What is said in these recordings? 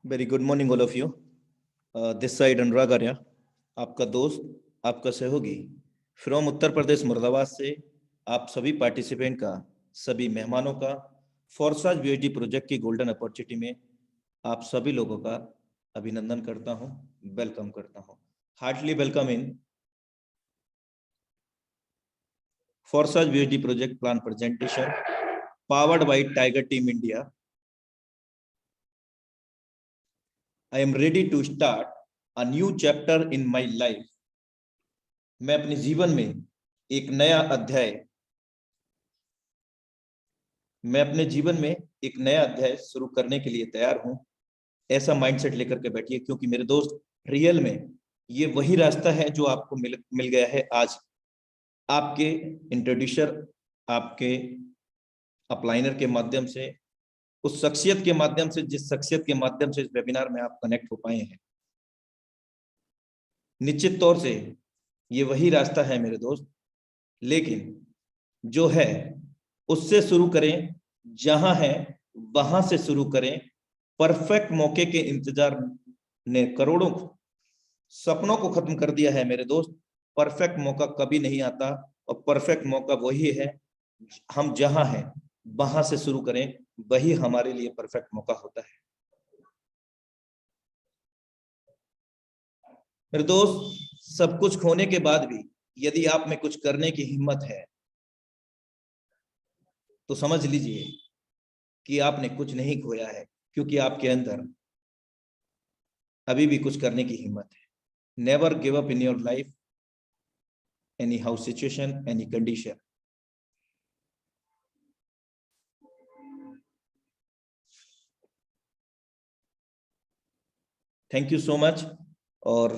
Very good morning all of you. This side Anurag Arya, आपका दोस्त, आपका सहयोगी फ्रॉम उत्तर प्रदेश मुरादाबाद से आप सभी पार्टिसिपेंट का, सभी मेहमानों का फॉरसाज बीएचडी प्रोजेक्ट की गोल्डन अपॉर्चुनिटी में आप सभी लोगों का अभिनंदन करता हूं, वेलकम करता हूं। Heartily welcome in Forsage BHD project plan presentation powered by tiger team India. I am ready to start a new chapter in my life. मैं अपने जीवन में एक नया अध्याय शुरू करने के लिए तैयार हूं। ऐसा माइंडसेट लेकर के बैठिए, क्योंकि मेरे दोस्त रियल में ये वही रास्ता है जो आपको मिल गया है आज। आपके इंट्रोड्यूसर, आपके अपलाइनर के माध्यम से, उस शख्सियत के माध्यम से जिस शख्सियत के माध्यम से इस वेबिनार में आप कनेक्ट हो पाए हैं। निश्चित तौर से ये वही रास्ता है मेरे दोस्त, लेकिन जो है उससे शुरू करें, जहां है वहां से शुरू करें। परफेक्ट मौके के इंतजार ने करोड़ों सपनों को खत्म कर दिया है मेरे दोस्त। परफेक्ट मौका कभी नहीं आता, और परफेक्ट मौका वही है, हम जहां हैं वहां से शुरू करें, वही हमारे लिए परफेक्ट मौका होता है मेरे दोस्त। सब कुछ खोने के बाद भी यदि आप में कुछ करने की हिम्मत है तो समझ लीजिए कि आपने कुछ नहीं खोया है, क्योंकि आपके अंदर अभी भी कुछ करने की हिम्मत है। Never give up in your life, any how situation, any condition. Thank you so much. और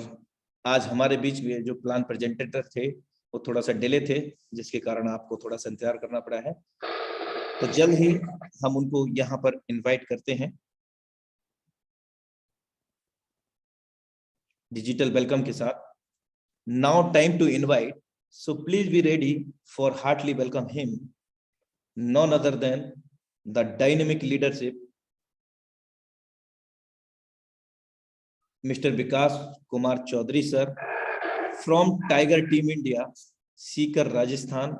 आज हमारे बीच में जो प्लान प्रेजेंटेटर थे वो थोड़ा सा डिले थे, जिसके कारण आपको थोड़ा सा इंतजार करना पड़ा है। तो जल्द ही हम उनको यहाँ पर इनवाइट करते हैं डिजिटल वेलकम के साथ। Now time to invite, so please be ready for heartly welcome him, none other than the dynamic leadership mister Vikas Kumar Chaudhary sir from Tiger team India, Sikar Rajasthan.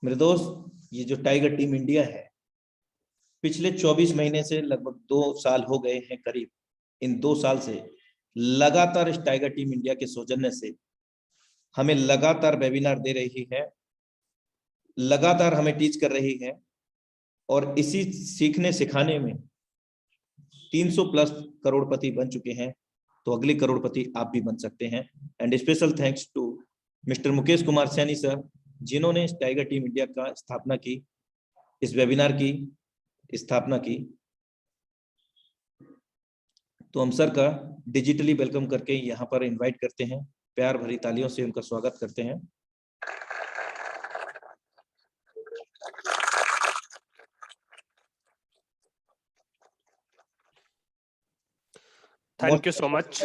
मेरे दोस्त, ये जो टाइगर टीम इंडिया है, पिछले 24 महीने से लगभग 2 साल हो गए हैं करीब। इन 2 साल से लगातार इस टाइगर टीम इंडिया के सौजन्य से हमें लगातार वेबिनार दे रही है, लगातार हमें टीच कर रही है, और इसी सीखने सिखाने में 300 प्लस करोड़पति बन चुके हैं। तो अगले करोड़पति आप भी बन सकते हैं। And special thanks to mister Mukesh Kumar Saini sir, जिन्होंने इस टाइगर टीम इंडिया का स्थापना की, इस वेबिनार की स्थापना की। तो हम सर का डिजिटली वेलकम करके यहाँ पर इनवाइट करते हैं, प्यार भरी तालियों से उनका स्वागत करते हैं। Thank you so much,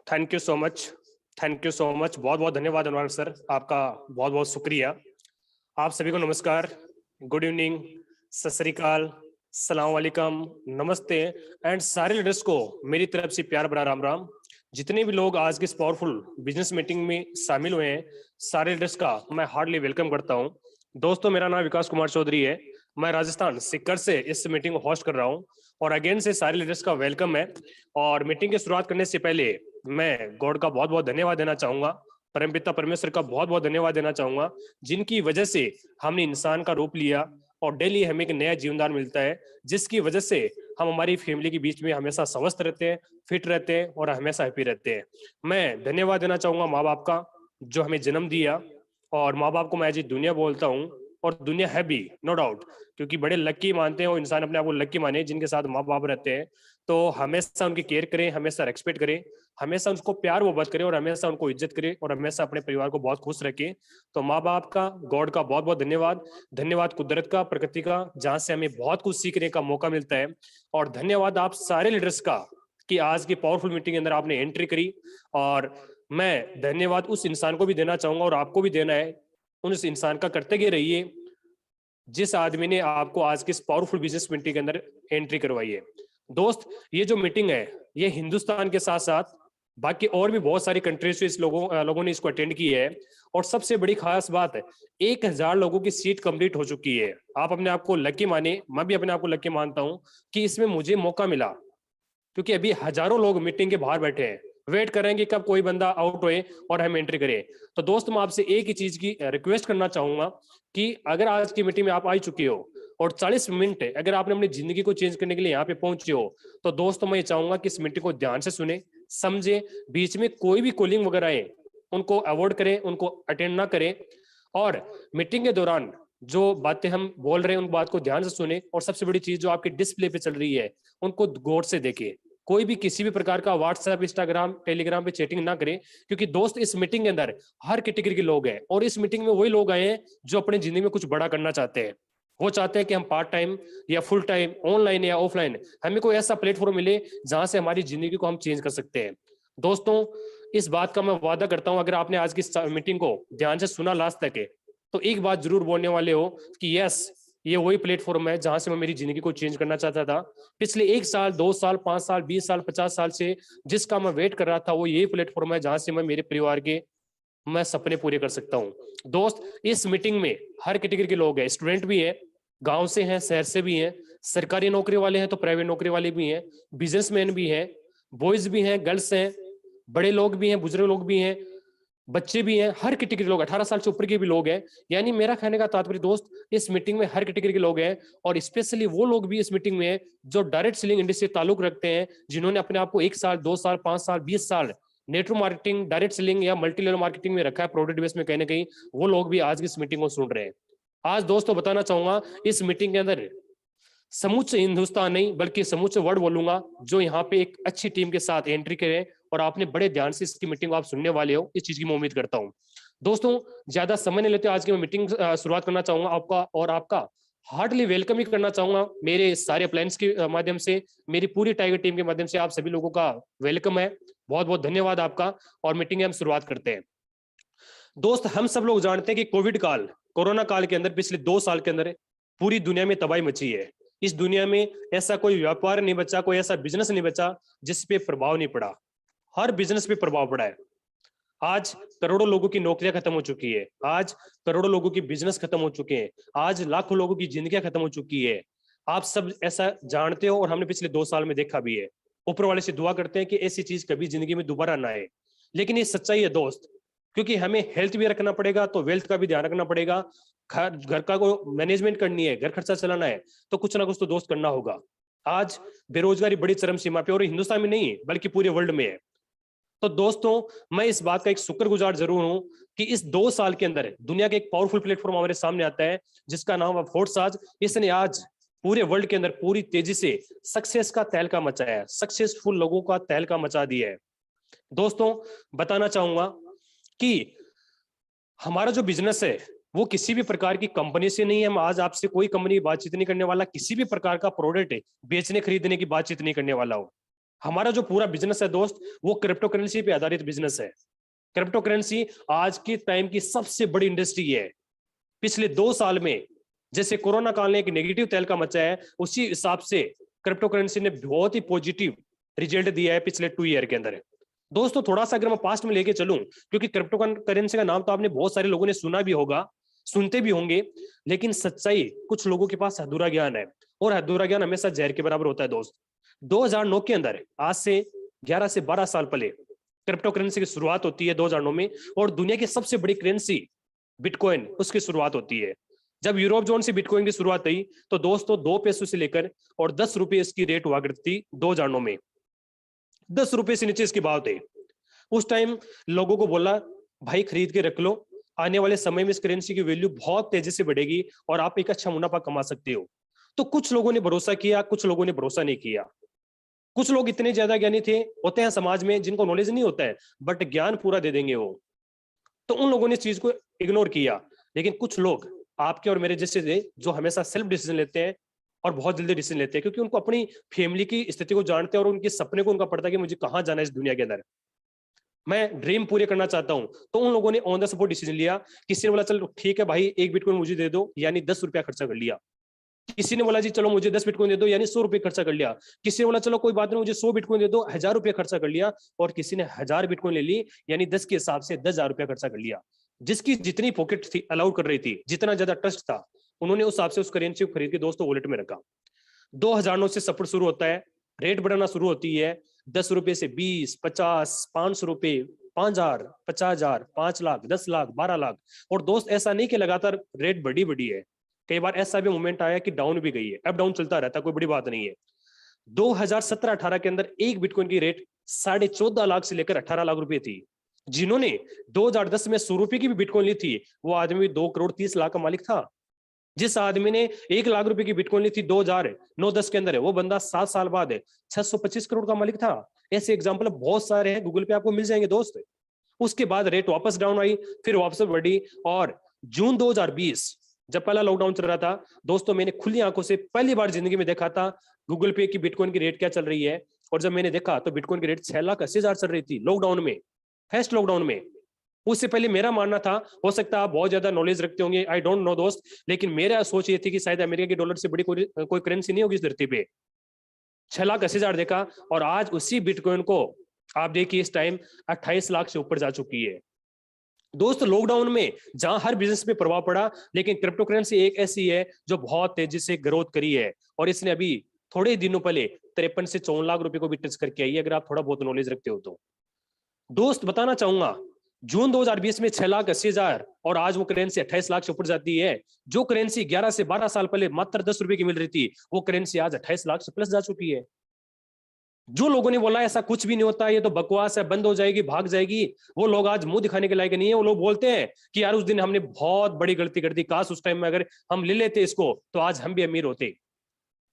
thank you so much, thank you so much. बहुत बहुत धन्यवाद अनुराग सर, आपका बहुत बहुत शुक्रिया। आप सभी को नमस्कार, गुड इवनिंग, सत श्री अकाल, सलाम वालेकुम, नमस्ते एंड सारे लीडर्स को मेरी तरफ से प्यार भरा राम राम। जितने भी लोग आज की इस पावरफुल बिजनेस मीटिंग में शामिल हुए हैं, सारे लीडर्स का मैं हार्डली वेलकम करता हूं। दोस्तों, मेरा नाम विकास कुमार चौधरी है, मैं राजस्थान सीकर से इस मीटिंग को होस्ट कर रहा हूं, और अगेन से सारे लीडर्स का वेलकम है। और मीटिंग की शुरुआत करने से पहले मैं गॉड का बहुत बहुत धन्यवाद देना चाहूंगा, परमपिता परमेश्वर का बहुत बहुत धन्यवाद देना चाहूंगा, जिनकी वजह से हमने इंसान का रूप लिया और डेली हमें एक नया जीवनदान मिलता है, जिसकी वजह से हम हमारी फैमिली के बीच में हमेशा स्वस्थ रहते हैं, फिट रहते हैं और हमेशा हैप्पी रहते हैं। मैं धन्यवाद देना चाहूंगा माँ बाप का, जो हमें जन्म दिया, और माँ बाप को मैं आज दुनिया बोलता हूँ, और दुनिया है भी नो डाउट, क्योंकि बड़े लकी मानते हैं वो इंसान, अपने आप को लकी माने जिनके साथ माँ बाप रहते हैं। तो हमेशा उनकी केयर करें, हमेशा रेस्पेक्ट करें, हमेशा उनको प्यार मोहब्बत करें, और हमेशा उनको इज्जत करें, और हमेशा अपने परिवार को बहुत खुश रखें। तो माँ बाप का, गॉड का बहुत बहुत धन्यवाद, धन्यवाद कुदरत का, प्रकृति का, जहाँ से हमें बहुत कुछ सीखने का मौका मिलता है। और धन्यवाद आप सारे लीडर्स का कि आज की पावरफुल मीटिंग के अंदर आपने एंट्री करी। और मैं धन्यवाद उस इंसान को भी देना चाहूंगा, और आपको भी देना है, उस इंसान का कर्तव्य रहिए जिस आदमी ने आपको आज के इस पावरफुल बिजनेस मीटिंग के अंदर एंट्री करवाई है। दोस्त ये जो मीटिंग है ये हिंदुस्तान के साथ साथ बाकी और भी बहुत सारी कंट्रीज से इस लोगों ने इसको अटेंड की है। और सबसे बड़ी खास बात है 1000 लोगों की सीट कंप्लीट हो चुकी है। आप अपने आप को लकी माने, मैं भी अपने आप को लकी मानता हूं कि इसमें मुझे मौका मिला, क्योंकि अभी हजारों लोग मीटिंग के बाहर बैठे हैं, वेट कर रहे हैं कि कब कोई बंदा आउट होए और हम एंट्री करें। तो दोस्त मैं आपसे एक ही चीज की रिक्वेस्ट करना चाहूंगा कि अगर आज की मीटिंग में आप आ चुके हो और 40 मिनट अगर आपने अपनी जिंदगी को चेंज करने के लिए यहाँ पे पहुंचे हो, तो दोस्तों मैं ये चाहूंगा कि इस मीटिंग को ध्यान से सुने, समझे, बीच में कोई भी कॉलिंग वगैरह है उनको अवॉइड करें, उनको अटेंड ना करें। और मीटिंग के दौरान जो बातें हम बोल रहे हैं उन बात को ध्यान से सुने, और सबसे बड़ी चीज जो आपके डिस्प्ले पे चल रही है उनको गौर से देखें। कोई भी किसी भी प्रकार का व्हाट्सएप, इंस्टाग्राम, टेलीग्राम पे चैटिंग ना करें, क्योंकि दोस्त इस मीटिंग के अंदर हर कैटेगरी के लोग हैं और इस मीटिंग में वही लोग आए हैं जो अपनी जिंदगी में कुछ बड़ा करना चाहते हैं। वो चाहते हैं कि हम पार्ट टाइम या फुल टाइम, ऑनलाइन या ऑफलाइन, हमें कोई ऐसा प्लेटफॉर्म मिले जहां से हमारी जिंदगी को हम चेंज कर सकते हैं। दोस्तों इस बात का मैं वादा करता हूं, अगर आपने आज की मीटिंग को ध्यान से सुना लास्ट तक तो एक बात जरूर बोलने वाले हो कि यस, ये वही प्लेटफॉर्म है जहां से मैं मेरी जिंदगी को चेंज करना चाहता था। पिछले 1 साल, 2 साल, 5 साल, 20 साल, 50 साल से जिसका मैं वेट कर रहा था, वो यही प्लेटफॉर्म है जहां से मैं मेरे परिवार के मैं सपने पूरे कर सकता हूं। दोस्त इस मीटिंग में हर कैटेगरी के लोग हैं, स्टूडेंट भी हैं, गांव से हैं, शहर से भी हैं, सरकारी नौकरी वाले हैं तो प्राइवेट नौकरी वाले भी हैं, बिजनेसमैन भी हैं, बॉयज भी हैं, गर्ल्स हैं, बड़े लोग भी हैं, बुजुर्ग लोग भी हैं, बच्चे भी हैं, हर कैटेगरी के लोग, 18 साल से ऊपर के भी लोग हैं। यानी मेरा कहने का तात्पर्य दोस्त, इस मीटिंग में हर कैटेगरी के लोग हैं, और स्पेशली वो लोग भी इस मीटिंग में हैं जो डायरेक्ट सेलिंग इंडस्ट्री से ताल्लुक रखते हैं, जिन्होंने अपने आप को 1 साल, 2 साल, 5 साल, 20 साल नेटवर्क मार्केटिंग, डायरेक्ट सेलिंग या मल्टी लेवल मार्केटिंग में रखा है, प्रोडक्ट बेस में कहीं ना कहीं वो लोग भी आज की इस मीटिंग को सुन रहे हैं। आज दोस्तों बताना चाहूंगा, इस मीटिंग के अंदर समूचे हिंदुस्तान नहीं बल्कि समूचे वर्ल्ड बोलूंगा जो यहाँ पे एक अच्छी टीम के साथ एंट्री करें, और आपने बड़े ध्यान से इसकी मीटिंग को आप सुनने वाले हो, इस चीज की मैं उम्मीद करता हूँ। दोस्तों ज्यादा समय नहीं लेते, आज की मैं मीटिंग शुरुआत करना चाहूंगा आपका, और आपका हार्डली वेलकम ही करना चाहूंगा मेरे सारे अप्लायंस के माध्यम से, मेरी पूरी टाइगर टीम के माध्यम से आप सभी लोगों का वेलकम है। बहुत बहुत धन्यवाद आपका, और मीटिंग हम शुरुआत करते हैं। दोस्त हम सब लोग जानते हैं कि कोविड काल, कोरोना काल के अंदर पिछले 2 साल के अंदर पूरी दुनिया में तबाही मची है। इस दुनिया में ऐसा कोई व्यापार नहीं बचा, कोई ऐसा बिजनेस नहीं बचा जिस पे प्रभाव नहीं पड़ा। हर बिजनेस पे प्रभाव पड़ा है। आज करोड़ों लोगों की नौकरियां खत्म हो चुकी है, आज करोड़ों लोगों की बिजनेस खत्म हो चुके हैं, आज लाखों लोगों की जिंदगियां खत्म हो चुकी है। आप सब ऐसा जानते हो और हमने पिछले 2 साल में देखा भी है। ऊपर वाले से दुआ करते हैं कि ऐसी चीज कभी जिंदगी में दोबारा ना आए। लेकिन ये सच्चाई है दोस्त, क्योंकि हमें हेल्थ भी रखना पड़ेगा तो वेल्थ का भी ध्यान रखना पड़ेगा, घर का को मैनेजमेंट करनी है, घर खर्चा चलाना है, तो कुछ ना कुछ तो दोस्त करना होगा। आज बेरोजगारी बड़ी चरम सीमा पे, और हिंदुस्तान में नहीं बल्कि पूरे वर्ल्ड में है। तो दोस्तों मैं इस बात का एक शुक्रगुजार जरूर हूं कि इस 2 साल के अंदर दुनिया के एक पावरफुल प्लेटफॉर्म हमारे सामने आता है जिसका नाम है फोर्साज। इसने आज पूरे वर्ल्ड के अंदर पूरी तेजी से सक्सेस का तहलका मचाया है, सक्सेसफुल लोगों का तहलका मचा दिया है। दोस्तों बताना चाहूंगा कि हमारा जो बिजनेस है वो किसी भी प्रकार की कंपनी से नहीं है। हम आज आपसे कोई कंपनी की बातचीत नहीं करने वाला, किसी भी प्रकार का प्रोडक्ट बेचने खरीदने की बातचीत नहीं करने वाला हूं। हमारा जो पूरा बिजनेस है दोस्त वो क्रिप्टो करेंसी पे आधारित बिजनेस है। क्रिप्टो करेंसी आज के टाइम की सबसे बड़ी इंडस्ट्री है। पिछले 2 साल में जैसे कोरोना काल ने एक नेगेटिव तहलका मचाया है, उसी हिसाब से क्रिप्टो करेंसी ने बहुत ही पॉजिटिव रिजल्ट दिया है पिछले 2 ईयर के अंदर। दोस्तों थोड़ा सा अगर मैं पास्ट में लेके चलूं, क्योंकि क्रिप्टो करेंसी का नाम तो आपने बहुत सारे लोगों ने सुना भी होगा, सुनते भी होंगे, लेकिन सच्चाई कुछ लोगों के पास अधूरा ज्ञान है, और अधूरा ज्ञान हमेशा जहर के बराबर होता है दोस्त। 2009 के अंदर, आज से 11 से 12 साल पहले क्रिप्टो करेंसी की शुरुआत होती है 2009 में, और दुनिया की सबसे बड़ी करेंसी बिटकॉइन उसकी शुरुआत होती है। जब यूरोप जोन से बिटकॉइन की शुरुआत हुई तो दोस्तों 2 पैसों से लेकर और 10 रुपए इसकी रेट हुआ करती थी। 2009 में 10 रुपए से नीचे इसकी भाव थे। उस टाइम लोगों को बोला भाई खरीद के रख लो, आने वाले समय में इस करेंसी की वैल्यू बहुत तेजी से बढ़ेगी और आप एक अच्छा मुनाफा कमा सकते हो। तो कुछ लोगों ने भरोसा किया, कुछ लोगों ने भरोसा नहीं किया। कुछ लोग इतने ज्यादा ज्ञानी थे, होते हैं समाज में जिनको नॉलेज नहीं होता है बट ज्ञान पूरा दे देंगे वो, तो उन लोगों ने इस चीज को इग्नोर किया। लेकिन कुछ लोग आपके और मेरे जैसे थे जो हमेशा सेल्फ डिसीजन लेते हैं और बहुत जल्दी डिसीजन लेते हैं, क्योंकि उनको अपनी फैमिली की स्थिति को जानते हैं और उनके सपने को उनका पड़ता है कि मुझे कहाँ जाना है इस दुनिया के अंदर, मैं ड्रीम पूरे करना चाहता हूं। तो उन लोगों ने ऑन द स्पॉट डिसीजन लिया। किसी ने बोला चल ठीक है भाई 1 बिटकॉइन मुझे दे दो, यानी 10 रुपया खर्चा कर लिया। किसी ने बोला जी चलो मुझे 10 बिटकॉइन दे दो, यानी 100 रुपए खर्चा कर लिया। किसी ने बोला चलो कोई बात नहीं मुझे 100 बिटकॉइन दे दो, 1000 रुपये खर्चा कर लिया। और किसी ने 1000 बिटकॉइन ले ली, यानी 10 के हिसाब से 10,000 रुपया खर्चा कर लिया। जिसकी जितनी पॉकेट थी अलाउड कर रही थी, जितना ज्यादा ट्रस्ट था, उन्होंने उस हिसाब से उस करेंसी को खरीद के दोस्तों वॉलेट में रखा। 2009 से सपोर्ट शुरू होता है, रेट बढ़ाना शुरू होती है, 10 रुपए से 20, 50, 500 रुपए, 5,000, 50,000, 5 लाख, 10 लाख, 12 लाख। और दोस्त ऐसा नहीं कि लगातार रेट बढ़ी है, कई बार ऐसा भी मोमेंट आया कि डाउन भी गई है, अप डाउन चलता रहता है, कोई बड़ी बात नहीं है। 2017-18 के अंदर एक बिटकॉइन की रेट 14.5 लाख से लेकर 18 लाख रुपए थी। जिन्होंने 2010 में 100 रुपए की भी बिटकॉइन ली थी, वो आदमी 2 करोड़ 30 लाख का मालिक था। जिस आदमी ने 1 लाख रुपए की बिटकॉइन ली थी 2009-10 के अंदर, वो बंदा 7 साल बाद 625 करोड़ का मालिक था। ऐसे एग्जाम्पल बहुत सारे हैं, गूगल पे आपको मिल जाएंगे दोस्त। उसके बाद रेट वापस डाउन आई, फिर वापस बढ़ी, और जून 2020 जब पहला लॉकडाउन चल रहा था दोस्तों, मैंने खुली आंखों से पहली बार जिंदगी में देखा था गूगल पे की बिटकॉइन की रेट क्या चल रही है। और जब मैंने देखा तो बिटकॉइन की रेट 6,80,000 चल रही थी लॉकडाउन में, फर्स्ट लॉकडाउन में। उससे पहले मेरा मानना था, हो सकता है आप बहुत ज्यादा नॉलेज रखते होंगे, आई डोंट नो दोस्त, लेकिन मेरा सोच ये थी कि शायद अमेरिका के डॉलर से बड़ी कोई करेंसी नहीं होगी इस धरती पे। 6,80,000 देखा, और आज उसी बिटकॉइन को आप देखिए इस टाइम 28 लाख से ऊपर जा चुकी है। दोस्त लॉकडाउन में जहां हर बिजनेस पे प्रभाव पड़ा, लेकिन क्रिप्टो करेंसी एक ऐसी है जो बहुत तेजी से ग्रोथ करी है, और इसने अभी थोड़े दिनों पहले 53 से 54 लाख रुपए को भी टच करके आई है, अगर आप थोड़ा बहुत नॉलेज रखते हो तो। दोस्त बताना चाहूंगा, जून 2020 में 6,80,000 और आज वो करेंसी 28 लाख से ऊपर जाती है। जो करेंसी 11 से 12 साल पहले मात्र 10 रुपए की मिल रही थी, वो करेंसी आज 28 लाख से प्लस जा चुकी है। जो लोगों ने बोला ऐसा कुछ भी नहीं होता, ये तो बकवास है, बंद हो जाएगी, भाग जाएगी, वो लोग आज मुंह दिखाने के लायक नहीं है। वो लोग बोलते हैं कि यार उस दिन हमने बहुत बड़ी गलती कर दी, काश उस टाइम में अगर हम ले लेते इसको तो आज हम भी अमीर होते।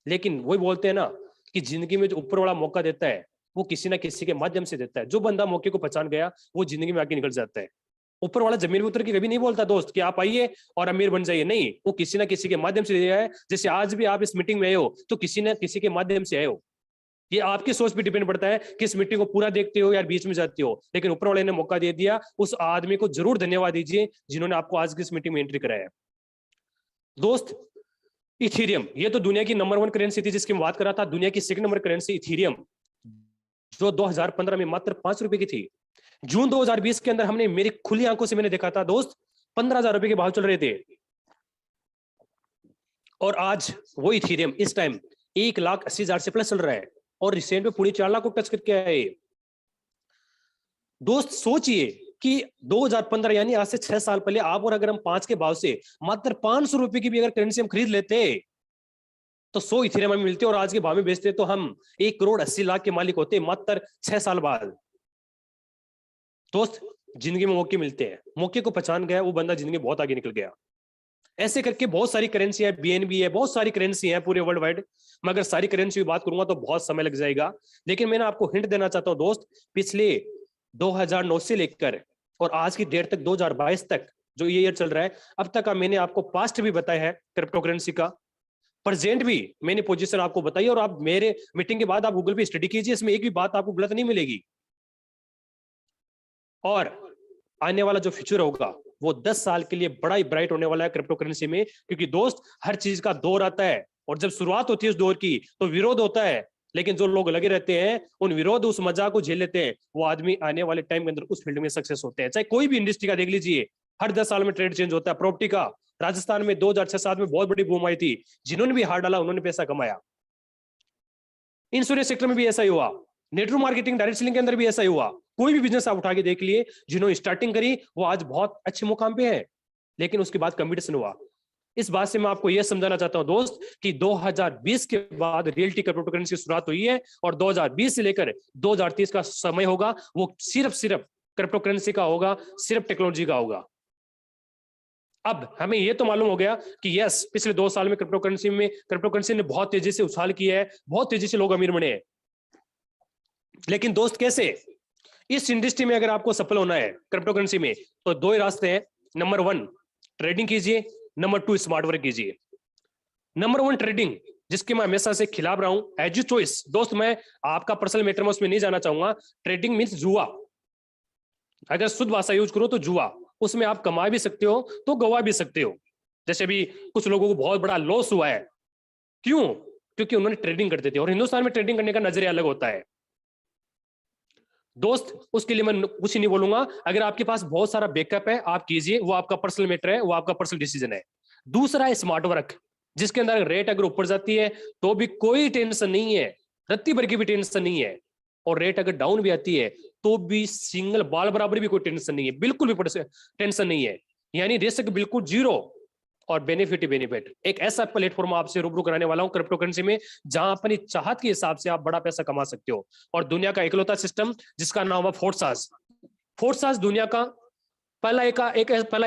लेकिन वही बोलते हैं ना कि जिंदगी में जो ऊपर वाला मौका देता है वो किसी ना किसी के माध्यम से देता है। जो बंदा मौके को पहचान गया वो जिंदगी में आगे निकल जाता है। ऊपर वाला जमीन में उतर के कभी नहीं बोलता दोस्त कि आप आइए और अमीर बन जाइए, नहीं, वो किसी ना किसी के माध्यम से दिया है। जैसे आज भी आप इस मीटिंग में आए हो तो किसी ना किसी के माध्यम से आए हो। ये आपकी सोच पे डिपेंड पड़ता है कि इस मीटिंग को पूरा देखते हो या बीच में जाते हो, लेकिन ऊपर वाले ने मौका दे दिया। उस आदमी को जरूर धन्यवाद दीजिए जिन्होंने आपको आज की इस मीटिंग में एंट्री कराया। दोस्त इथेरियम, ये तो दुनिया की नंबर 1 करेंसी थी जिसकी मैं बात कर रहा था। दुनिया की सेकंड नंबर करेंसी इथेरियम, जो 2015 में मात्र 5 रुपए की थी, जून 2020 के अंदर हमने, मेरी खुली आंखों से मैंने देखा था दोस्त, 15,000 रुपए के भाव चल रहे थे। और आज वो इथेरियम इस टाइम 1,80,000 से प्लस चल रहा है, और रिसेंट में पूरी 4 लाख को टच करके आए। दोस्त सोचिए कि 2015 यानी आज से 6 साल पहले आप और अगर हम 5 के भाव से मात्र 500 रुपए की भी अगर करेंसी हम खरीद लेते तो 100 इथेरियम हमें मिलते, और आज के भाव में बेचते तो हम 1 करोड़ 80 लाख के मालिक होते मात्र 6 साल बाद। दोस्त जिंदगी में मौके मिलते हैं, मौके को पहचान गया वो बंदा जिंदगी बहुत आगे निकल गया। ऐसे करके बहुत सारी करेंसी है, बीएनबी है, बहुत सारी करेंसी है पूरे वर्ल्ड वाइड। मैं अगर सारी करेंसी की बात करूंगा तो बहुत समय लग जाएगा, लेकिन मैंने आपको हिंट देना चाहता हूं दोस्त, पिछले 2009 से लेकर और आज की डेट तक 2022 तक जो ये ईयर चल रहा है, अब तक का मैंने आपको पास्ट भी बताया है क्रिप्टो करेंसी का, प्रेजेंट भी मैंने पोजीशन आपको बताई। और आप मेरे मीटिंग के बाद आप गूगल पे स्टडी कीजिए, इसमें एक भी बात आपको गलत नहीं मिलेगी। और आने वाला जो फ्यूचर होगा वो 10 साल के लिए बड़ा ही ब्राइट होने वाला है क्रिप्टो करेंसी में, क्योंकि दोस्त हर चीज का दौर आता है, और जब शुरुआत होती है उस दौर की तो विरोध होता है, लेकिन जो लोग लगे रहते हैं उन विरोध उस मजाक को झेल लेते हैं, वो आदमी आने वाले टाइम के अंदर उस फील्ड में सक्सेस होते हैं। चाहे कोई भी इंडस्ट्री का देख लीजिए, हर 10 साल में ट्रेड चेंज होता है। प्रॉपर्टी का राजस्थान में 2006-7 में बहुत बड़ी बूम आई थी, जिन्होंने भी हाथ डाला उन्होंने पैसा कमाया। इंश्योरेंस सेक्टर में भी ऐसा ही हुआ, नेटवर्क मार्केटिंग डायरेक्ट सेलिंग के अंदर भी ऐसा ही हुआ। कोई भी बिजनेस आप उठा के देख लिए, जिन्होंने स्टार्टिंग करी वो आज बहुत अच्छे मुकाम पे है, लेकिन उसके बाद कंपटीशन हुआ। इस बात से मैं आपको यह समझाना चाहता हूं दोस्त कि 2020 के बाद रियलिटी क्रिप्टो करेंसी की शुरुआत हुई है, और 2020 से लेकर 2030 का समय होगा वो सिर्फ क्रिप्टो करेंसी का होगा, सिर्फ टेक्नोलॉजी का होगा। अब हमें यह तो मालूम हो गया कि यस, पिछले 2 साल में क्रिप्टो करेंसी ने बहुत तेजी से उछाल किया है, बहुत तेजी से लोग अमीर बने हैं। लेकिन दोस्त कैसे? इस इंडस्ट्री में अगर आपको सफल होना है क्रिप्टो करेंसी में, तो 2 ही रास्ते हैं। नंबर 1 ट्रेडिंग कीजिए, नंबर 2 स्मार्ट वर्क कीजिए। नंबर 1 ट्रेडिंग, जिसके मैं हमेशा से खिलाफ रहा हूं, एज यू चॉइस। दोस्त मैं आपका पर्सनल मैटर में उसमें नहीं जाना चाहूंगा। ट्रेडिंग मीन्स जुआ, अगर शुद्ध भाषा यूज करो तो जुआ। उसमें आप कमा भी सकते हो तो गवा भी सकते हो। जैसे अभी कुछ लोगों को बहुत बड़ा लॉस हुआ है, क्यों? क्योंकि उन्होंने ट्रेडिंग करते थे और हिंदुस्तान में ट्रेडिंग करने का नजरिया अलग होता है दोस्त। उसके लिए मैं कुछ नहीं बोलूंगा, अगर आपके पास बहुत सारा बैकअप है आप कीजिए, वो आपका पर्सनल मैटर है, वो आपका पर्सनल डिसीजन है। दूसरा है स्मार्ट वर्क, जिसके अंदर रेट अगर ऊपर जाती है तो भी कोई टेंशन नहीं है, रत्ती भर की भी टेंशन नहीं है, और रेट अगर डाउन भी आती है तो भी सिंगल बाल बराबर भी कोई टेंशन नहीं है, बिल्कुल भी टेंशन नहीं है, यानी रिस्क बिल्कुल जीरो और बेनिफिट ही बेनिफिट। एक ऐसा प्लेटफॉर्म आपसे रूबरू कराने वाला हूं क्रिप्टो करेंसी में, जहां अपनी चाहत के हिसाब से आप बड़ा पैसा कमा सकते हो, और दुनिया का इकलौता सिस्टम जिसका नाम है फोर्सास। फोर्सास दुनिया का पहला